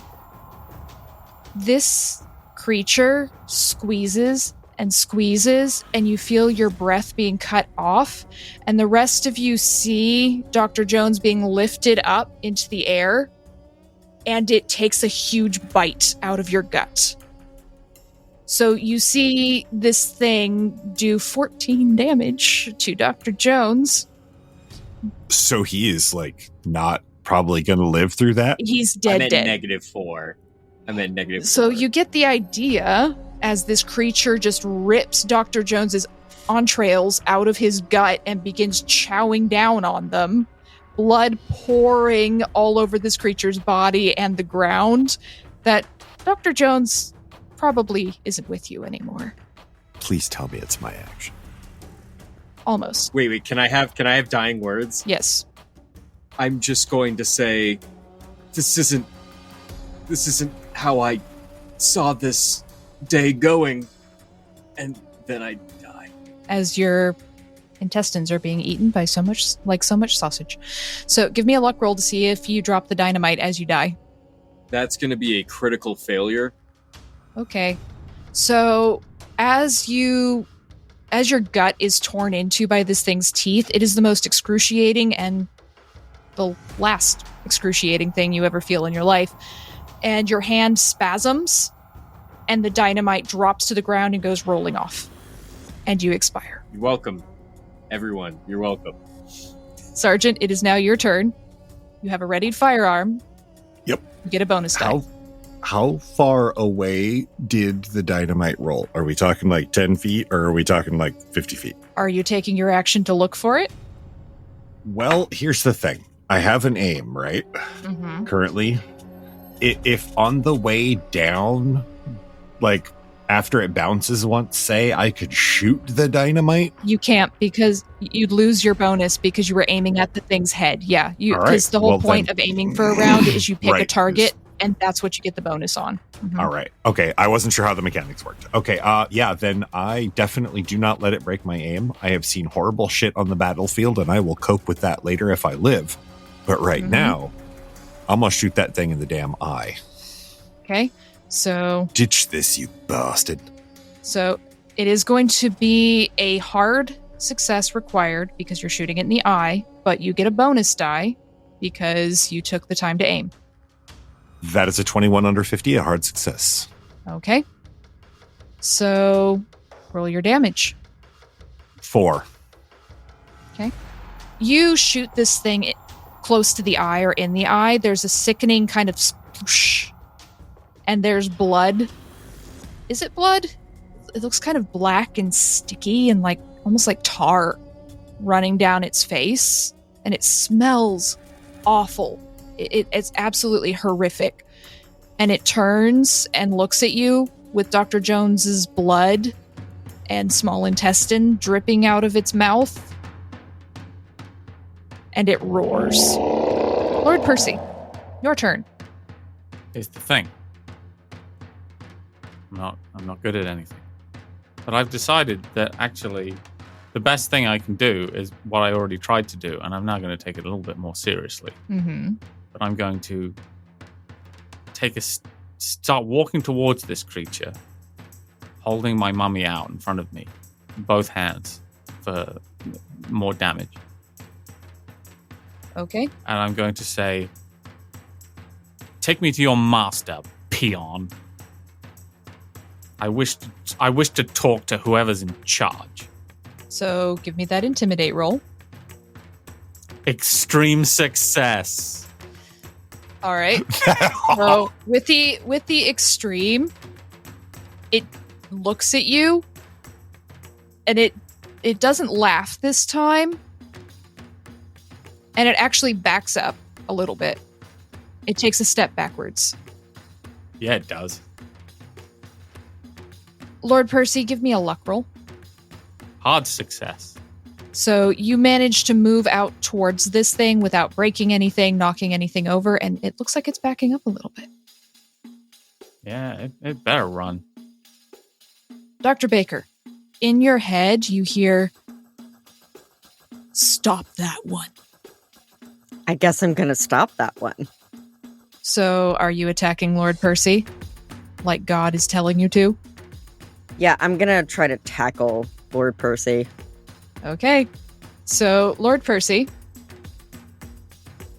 S1: This creature squeezes and squeezes, and you feel your breath being cut off, and the rest of you see Dr. Jones being lifted up into the air, and it takes a huge bite out of your gut. So you see this thing do 14 damage to Dr. Jones.
S2: So he is not probably going to live through that.
S1: He's
S4: I
S1: dead.
S4: meant -4. I meant -4.
S1: So you get the idea as this creature just rips Dr. Jones's entrails out of his gut and begins chowing down on them, blood pouring all over this creature's body and the ground, that Dr. Jones probably isn't with you anymore.
S2: Please tell me it's my action.
S1: Almost.
S4: Wait. Can I have dying words?
S1: Yes.
S4: I'm just going to say, this isn't how I saw this day going, and then I die.
S1: As your intestines are being eaten by so much sausage. So give me a luck roll to see if you drop the dynamite as you die.
S4: That's going to be a critical failure.
S1: Okay. So as your gut is torn into by this thing's teeth, it is the most excruciating and the last excruciating thing you ever feel in your life. And your hand spasms, and the dynamite drops to the ground and goes rolling off. And you expire.
S4: You're welcome, everyone. You're welcome.
S1: Sergeant, it is now your turn. You have a readied firearm.
S2: Yep.
S1: You get a bonus die.
S2: How far away did the dynamite roll? Are we talking 10 feet or are we talking 50 feet?
S1: Are you taking your action to look for it?
S2: Well, here's the thing. I have an aim, right?
S1: Mm-hmm.
S2: Currently. If on the way down, after it bounces once, say I could shoot the dynamite.
S1: You can't because you'd lose your bonus because you were aiming at the thing's head. Yeah, because the whole point of aiming for a round is you pick a target, and that's what you get the bonus on. Mm-hmm.
S2: All right. Okay. I wasn't sure how the mechanics worked. Okay. Yeah, then I definitely do not let it break my aim. I have seen horrible shit on the battlefield, and I will cope with that later if I live. But right now, I'm going to shoot that thing in the damn eye.
S1: Okay. So
S2: ditch this, you bastard.
S1: So it is going to be a hard success required because you're shooting it in the eye, but you get a bonus die because you took the time to aim.
S2: That is a 21 under 50, a hard success.
S1: Okay. So roll your damage.
S2: 4.
S1: You shoot this thing close to the eye or in the eye. There's a sickening kind of sploosh, and there's blood. Is it blood? It looks kind of black and sticky and like almost like tar running down its face, and it smells awful. It's absolutely horrific. And it turns and looks at you with Dr. Jones's blood and small intestine dripping out of its mouth. And it roars. Lord Percy, your turn.
S5: Here's the thing. I'm not good at anything. But I've decided that actually the best thing I can do is what I already tried to do, and I'm now going to take it a little bit more seriously.
S1: Mm-hmm.
S5: But I'm going to start walking towards this creature, holding my mummy out in front of me, both hands, for more damage.
S1: Okay.
S5: And I'm going to say, take me to your master, peon. I wish to talk to whoever's in charge.
S1: So give me that intimidate roll.
S5: Extreme success.
S1: All right. So with the extreme, it looks at you, and it doesn't laugh this time, and it actually backs up a little bit. It takes a step backwards.
S5: Yeah, it does.
S1: Lord Percy, give me a luck roll.
S5: Hard success.
S1: So you manage to move out towards this thing without breaking anything, knocking anything over, and it looks like it's backing up a little bit.
S5: Yeah, it better run.
S1: Dr. Baker, in your head, you hear, "Stop that one."
S3: I guess I'm going to stop that one.
S1: So are you attacking Lord Percy? Like God is telling you to?
S3: Yeah, I'm going to try to tackle Lord Percy.
S1: Okay. So, Lord Percy,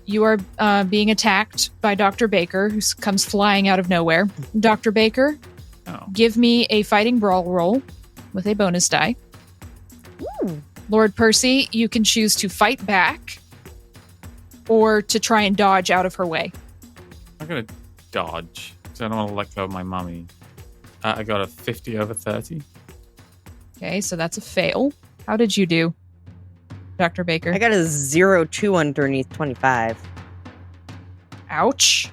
S1: you are being attacked by Dr. Baker, who comes flying out of nowhere. Dr. Baker, give me a fighting brawl roll with a bonus die.
S3: Ooh.
S1: Lord Percy, you can choose to fight back or to try and dodge out of her way.
S5: I'm going to dodge, because I don't want to let go of my mummy. I got a 50 over 30.
S1: Okay, so that's a fail. How did you do, Dr. Baker?
S3: I got a 0-2 underneath 25.
S1: Ouch.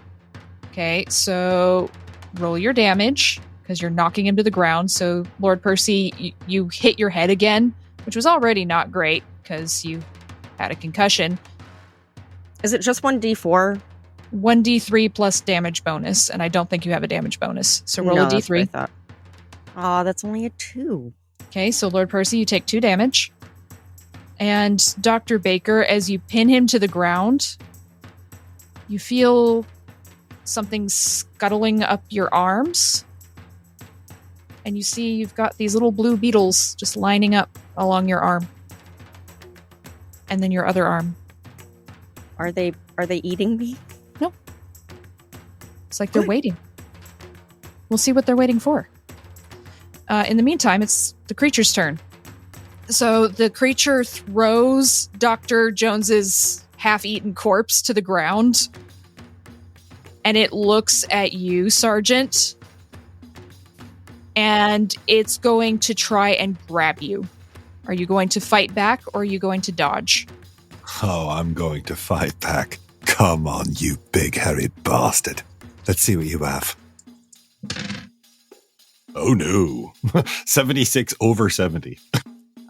S1: Okay, so roll your damage, because you're knocking him to the ground. So, Lord Percy, you hit your head again, which was already not great, because you had a concussion.
S3: Is it just 1d4?
S1: 1d3 plus damage bonus, and I don't think you have a damage bonus. So roll a
S3: That's what I
S1: d3.
S3: thought. Oh, that's only a 2.
S1: Okay, so Lord Percy, you take 2 damage. And Dr. Baker, as you pin him to the ground, you feel something scuttling up your arms. And you see you've got these little blue beetles just lining up along your arm. And then your other arm.
S3: Are they eating me?
S1: No. It's like they're waiting. We'll see what they're waiting for. In the meantime, it's the creature's turn. So the creature throws Dr. Jones's half-eaten corpse to the ground, and it looks at you, Sergeant, and it's going to try and grab you. Are you going to fight back, or are you going to dodge?
S2: Oh, I'm going to fight back. Come on, you big hairy bastard. Let's see what you have. Oh no. 76 over 70.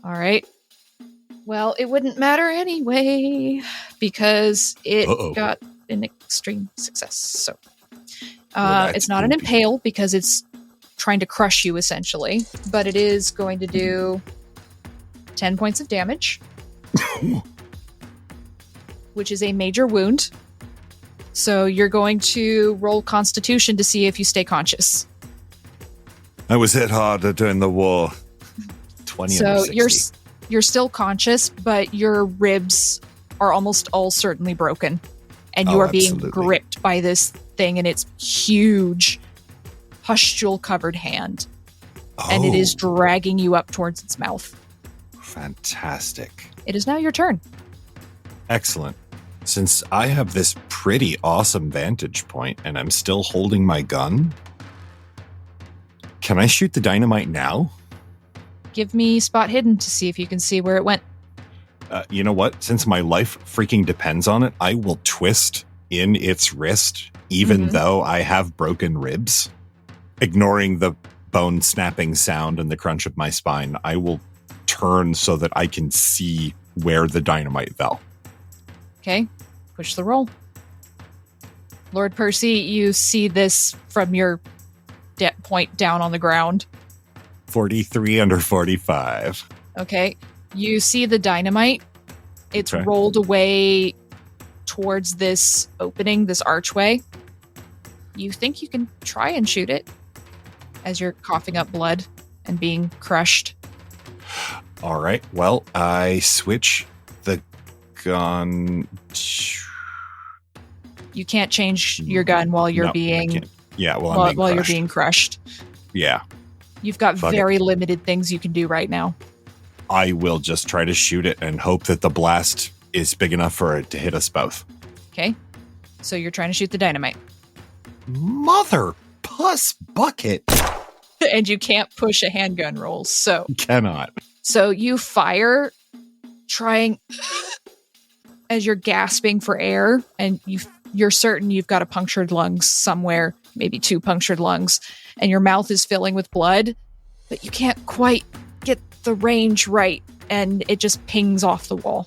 S1: All right. Well, it wouldn't matter anyway, because it got an extreme success. So it's not an impale, because it's trying to crush you, essentially. But it is going to do 10 points of damage, which is a major wound. So you're going to roll Constitution to see if you stay conscious.
S2: I was hit harder during the war. 20
S1: So
S2: under 60.
S1: you're still conscious, but your ribs are almost all certainly broken. And you are being
S2: absolutely.
S1: gripped by this thing in its huge, pustule-covered hand. and it is
S2: Oh,
S1: dragging you up towards its mouth.
S2: fantastic.
S1: It is now your turn.
S2: Excellent. Since I have this pretty awesome vantage point and I'm still holding my gun, can I shoot the dynamite now?
S1: Give me spot hidden to see if you can see where it went.
S2: You know what? Since my life freaking depends on it, I will twist in its wrist, even though I have broken ribs. Ignoring the bone snapping sound and the crunch of my spine, I will turn so that I can see where the dynamite fell.
S1: Okay, push the roll. Lord Percy, you see this from your point down on the ground.
S2: 43 under 45.
S1: Okay, you see the dynamite. It's
S2: Okay.
S1: rolled away towards this opening, this archway. You think you can try and shoot it as you're coughing up blood and being crushed.
S2: All right. Well, I switch the gun.
S1: You can't change your gun while you're
S2: No, I
S1: being
S2: can't. Yeah, well, I'm being
S1: while you're
S2: crushed.
S1: being crushed.
S2: Yeah,
S1: You've got
S2: Fuck it.
S1: very limited things you can do right now.
S2: I will just try to shoot it and hope that the blast is big enough for it to hit us both.
S1: Okay? So you're trying to shoot the dynamite.
S2: Mother puss bucket.
S1: And you can't push a handgun roll. So
S2: Cannot.
S1: you fire trying as you're gasping for air, and you're certain you've got a punctured lungs somewhere, maybe 2 punctured lungs, and your mouth is filling with blood, but you can't quite get the range right, and it just pings off the wall.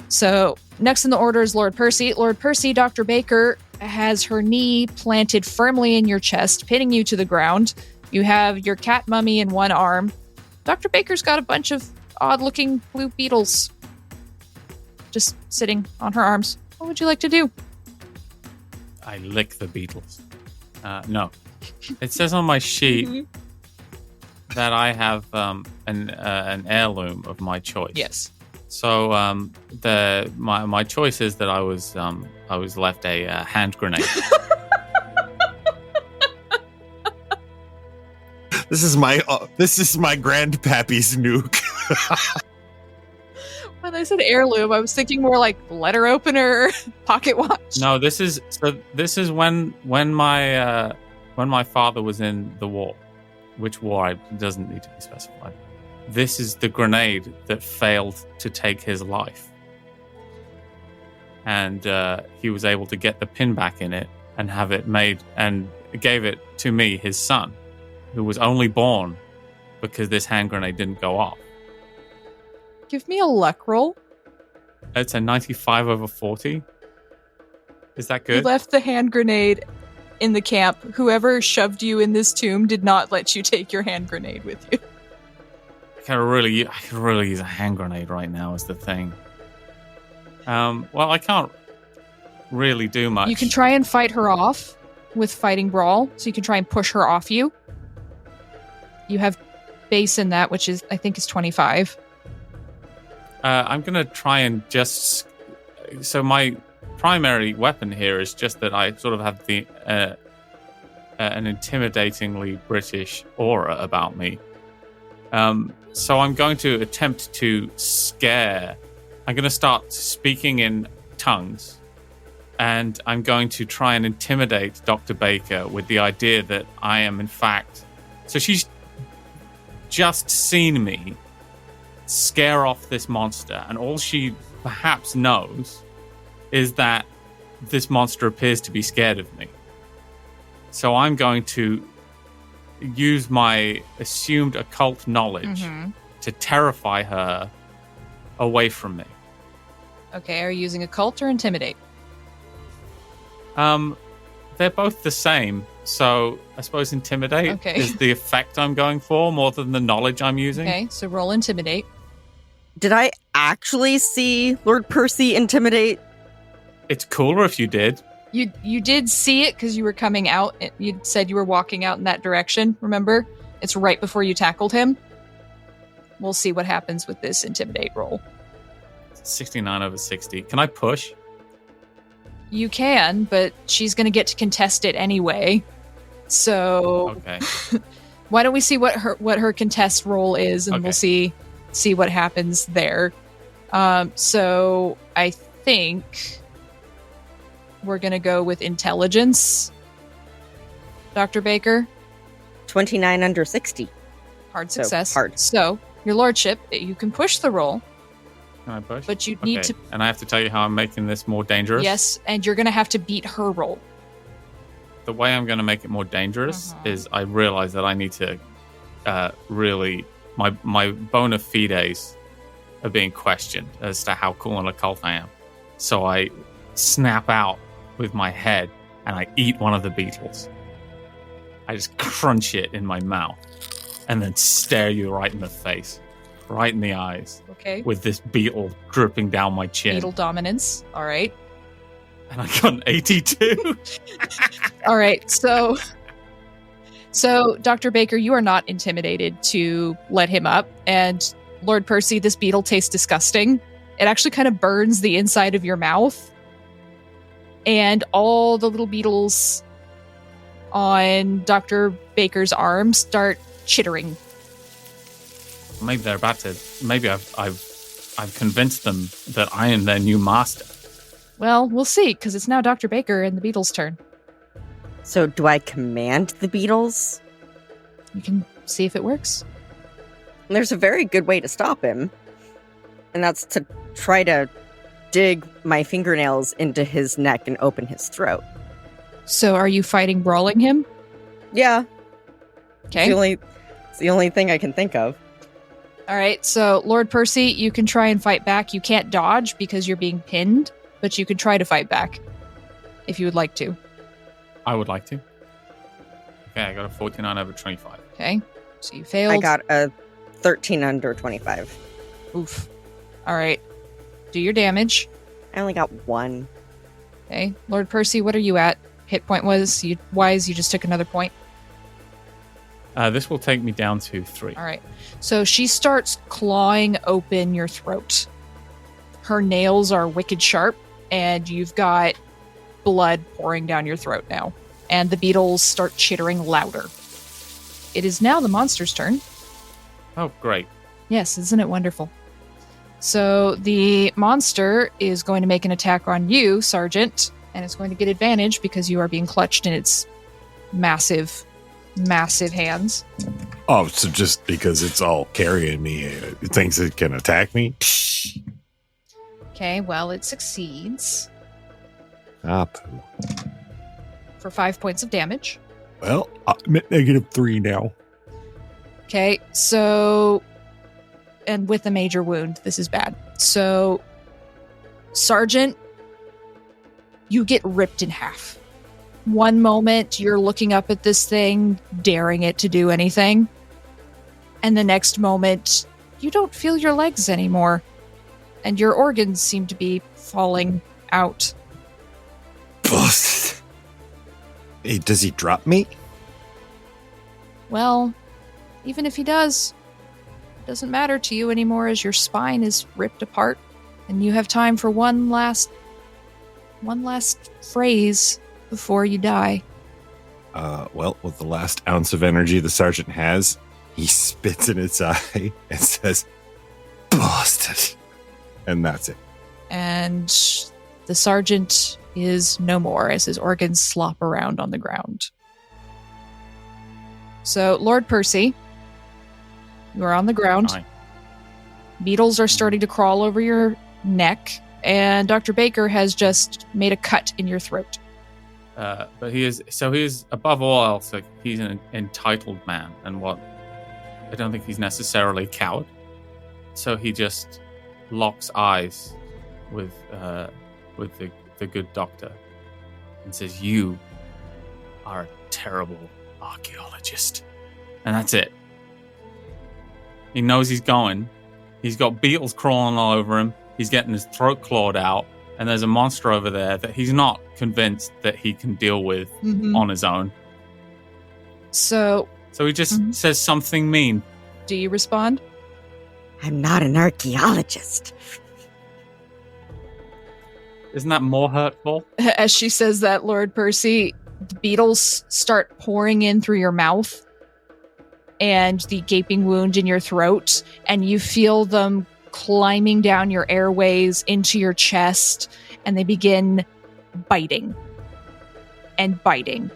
S1: So next in the order is Lord Percy. Lord Percy, Dr. Baker has her knee planted firmly in your chest, pinning you to the ground. You have your cat mummy in one arm. Dr. Baker's got a bunch of odd-looking blue beetles just sitting on her arms. What would you like to do?
S5: I lick the beetles. No. It says on my sheet that I have an heirloom of my choice.
S1: Yes.
S5: So my choice is that I was left a hand grenade.
S2: This is my grandpappy's nuke.
S1: When I said heirloom, I was thinking more like letter opener, pocket watch.
S5: No, this is when my father was in the war. Which war doesn't need to be specified. This is the grenade that failed to take his life. And he was able to get the pin back in it and have it made, and gave it to me, his son, who was only born because this hand grenade didn't go off.
S1: Give me a luck roll.
S5: It's a 95 over 40. Is that
S1: You
S5: good?
S1: left the hand grenade in the camp. Whoever shoved you in this tomb did not let you take your hand grenade with you.
S5: I could really use a hand grenade right now is the thing. Well, I can't really do much.
S1: You can try and fight her off with Fighting Brawl, so you can try and push her off you. You have base in that, which is, I think, is 25.
S5: I'm going to try and just... So my primary weapon here is just that I sort of have the an intimidatingly British aura about me. So I'm going to attempt to scare... I'm going to start speaking in tongues, and I'm going to try and intimidate Dr. Baker with the idea that I am, in fact... So she's just seen me scare off this monster, and all she perhaps knows is that this monster appears to be scared of me. So I'm going to use my assumed occult knowledge to terrify her away from me.
S1: Okay, are you using occult or intimidate?
S5: They're both the same, so I suppose intimidate
S1: Okay.
S5: is the effect I'm going for more than the knowledge I'm using.
S1: Okay, so roll intimidate.
S3: Did I actually see Lord Percy intimidate?
S5: It's cooler if you did.
S1: You did see it because you were coming out. You said you were walking out in that direction, remember? It's right before you tackled him. We'll see what happens with this intimidate roll.
S5: 69 over 60. Can I push?
S1: You can, but she's going to get to contest it anyway. So
S5: Okay.
S1: Why don't we see what her contest roll is, and
S5: Okay.
S1: we'll see what happens there. So I think we're gonna go with intelligence. Dr. Baker,
S3: 29 under 60.
S1: hard
S3: So,
S1: success.
S3: hard.
S1: So, your lordship, you can push the roll,
S5: Can I push?
S1: but you need to.
S5: And I have to tell you how I'm making this more dangerous?
S1: Yes, and you're gonna have to beat her roll.
S5: The way I'm going to make it more dangerous is I realize that I need to really... My bona fides are being questioned as to how cool and occult I am. So I snap out with my head and I eat one of the beetles. I just crunch it in my mouth and then stare you right in the face, right in the eyes,
S1: Okay.
S5: with this beetle dripping down my chin.
S1: Beetle dominance. All right.
S5: And I got an 82.
S1: All right. So, Dr. Baker, you are not intimidated to let him up. And Lord Percy, this beetle tastes disgusting. It actually kind of burns the inside of your mouth. And all the little beetles on Dr. Baker's arm start chittering.
S5: Maybe they're about to. Maybe I've convinced them that I am their new master.
S1: Well, we'll see, because it's now Dr. Baker and the beetle's turn.
S3: So do I command the beetles?
S1: You can see if it works.
S3: There's a very good way to stop him. And that's to try to dig my fingernails into his neck and open his throat.
S1: So are you fighting brawling him?
S3: Yeah,
S1: Okay.
S3: it's the only thing I can think of.
S1: All right. So Lord Percy, you can try and fight back. You can't dodge because you're being pinned, but you can try to fight back if you would like to.
S5: I would like to. Okay, I got a 49 over 25.
S1: Okay. So you failed.
S3: I got a 13 under 25.
S1: Oof. All right. Do your damage.
S3: I only got one.
S1: Okay. Lord Percy, what are you at? Hit point wise, you just took another point.
S5: This will take me down to 3.
S1: All right. So she starts clawing open your throat. Her nails are wicked sharp, and you've got blood pouring down your throat now. And the beetles start chittering louder. It is now the monster's turn.
S5: Oh, great.
S1: Yes, isn't it wonderful? So the monster is going to make an attack on you, Sergeant, and it's going to get advantage because you are being clutched in its massive hands.
S2: Oh, so just because it's all carrying me, it thinks it can attack me?
S1: Okay, well, it succeeds
S2: Ah, poo.
S1: for 5 points of damage.
S2: Well, I'm at -3 now.
S1: Okay, so... And with a major wound, this is bad. So, Sergeant, you get ripped in half. One moment, you're looking up at this thing, daring it to do anything. And the next moment, you don't feel your legs anymore. And your organs seem to be falling out.
S2: Busted. Hey, does he drop me?
S1: Well, even if he does, it doesn't matter to you anymore as your spine is ripped apart. And you have time for one last phrase before you die.
S2: Well, with the last ounce of energy the sergeant has, he spits in its eye and says, "Busted." And that's it.
S1: And the sergeant is no more as his organs slop around on the ground. So, Lord Percy, you are on the ground.
S5: Aye.
S1: Beetles are starting to crawl over your neck, and Dr. Baker has just made a cut in your throat.
S5: But he is above all else, like, he's an entitled man, and I don't think he's necessarily a coward. So he just locks eyes with the good doctor and says, "You are a terrible archaeologist," and that's it. He knows he's going. He's got beetles crawling all over him. He's getting his throat clawed out. And there's a monster over there that he's not convinced that he can deal with on his own.
S1: So
S5: So he just says something mean.
S1: do you respond?
S3: I'm not an archaeologist.
S5: Isn't that more hurtful?
S1: As she says that, Lord Percy, the beetles start pouring in through your mouth. and the gaping wound in your throat, and you feel them climbing down your airways into your chest, and they begin biting and biting.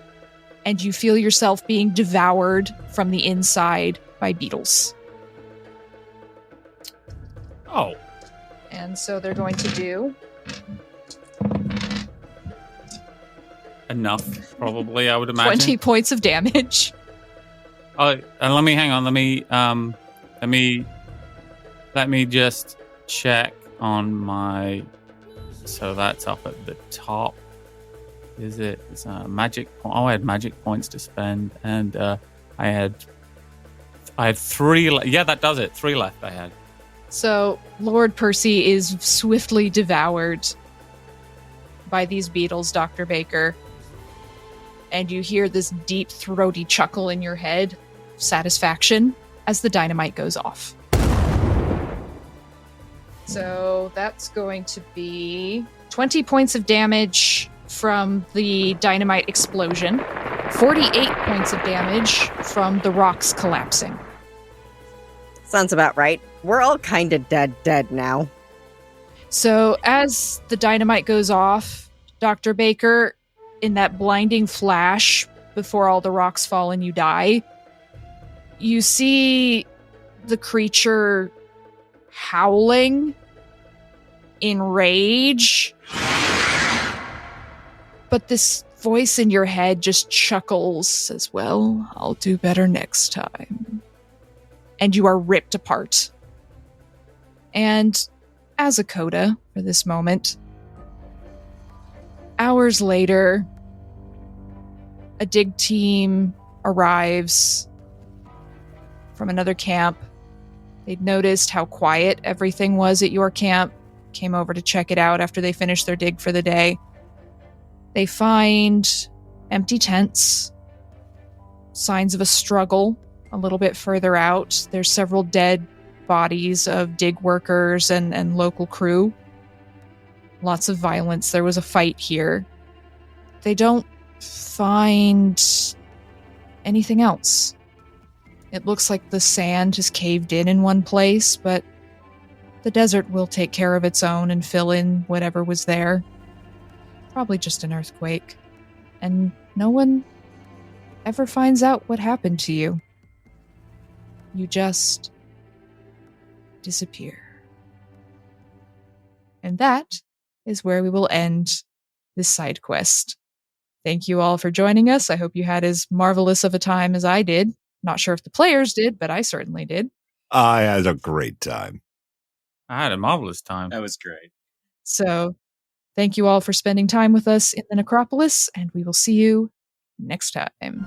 S1: And you feel yourself being devoured from the inside by beetles.
S5: Oh.
S1: And so they're going to do...
S5: enough, probably, I would imagine.
S1: 20 points of damage.
S5: Oh, and let me just check on my. So that's up at the top. Is it? It's magic. Oh, I had magic points to spend, and I had 3. Yeah, that does it. 3 left. I had.
S1: So Lord Percy is swiftly devoured by these beetles, Dr. Baker. And you hear this deep, throaty chuckle in your head, satisfaction, as the dynamite goes off. So that's going to be 20 points of damage from the dynamite explosion, 48 points of damage from the rocks collapsing.
S3: Sounds about right. We're all kind of dead now.
S1: So as the dynamite goes off, Dr. Baker, in that blinding flash before all the rocks fall and you die, you see the creature howling in rage. But this voice in your head just chuckles, says, well, I'll do better next time. And you are ripped apart. And as a coda for this moment, hours later, a dig team arrives from another camp. They'd noticed how quiet everything was at your camp, came over to check it out after they finished their dig for the day. They find empty tents, signs of a struggle a little bit further out. There's several dead bodies of dig workers and local crew. Lots of violence. There was a fight here. They don't find anything else. It looks like the sand has caved in one place, but the desert will take care of its own and fill in whatever was there. Probably just an earthquake. And no one ever finds out what happened to you. You just disappear. And that is where we will end this side quest. Thank you all for joining us. I hope you had as marvelous of a time as I did. Not sure if the players did, but I certainly did.
S2: I had a great time.
S5: I had a marvelous time.
S4: That was great.
S1: So, thank you all for spending time with us in the Necropolis, and we will see you next time.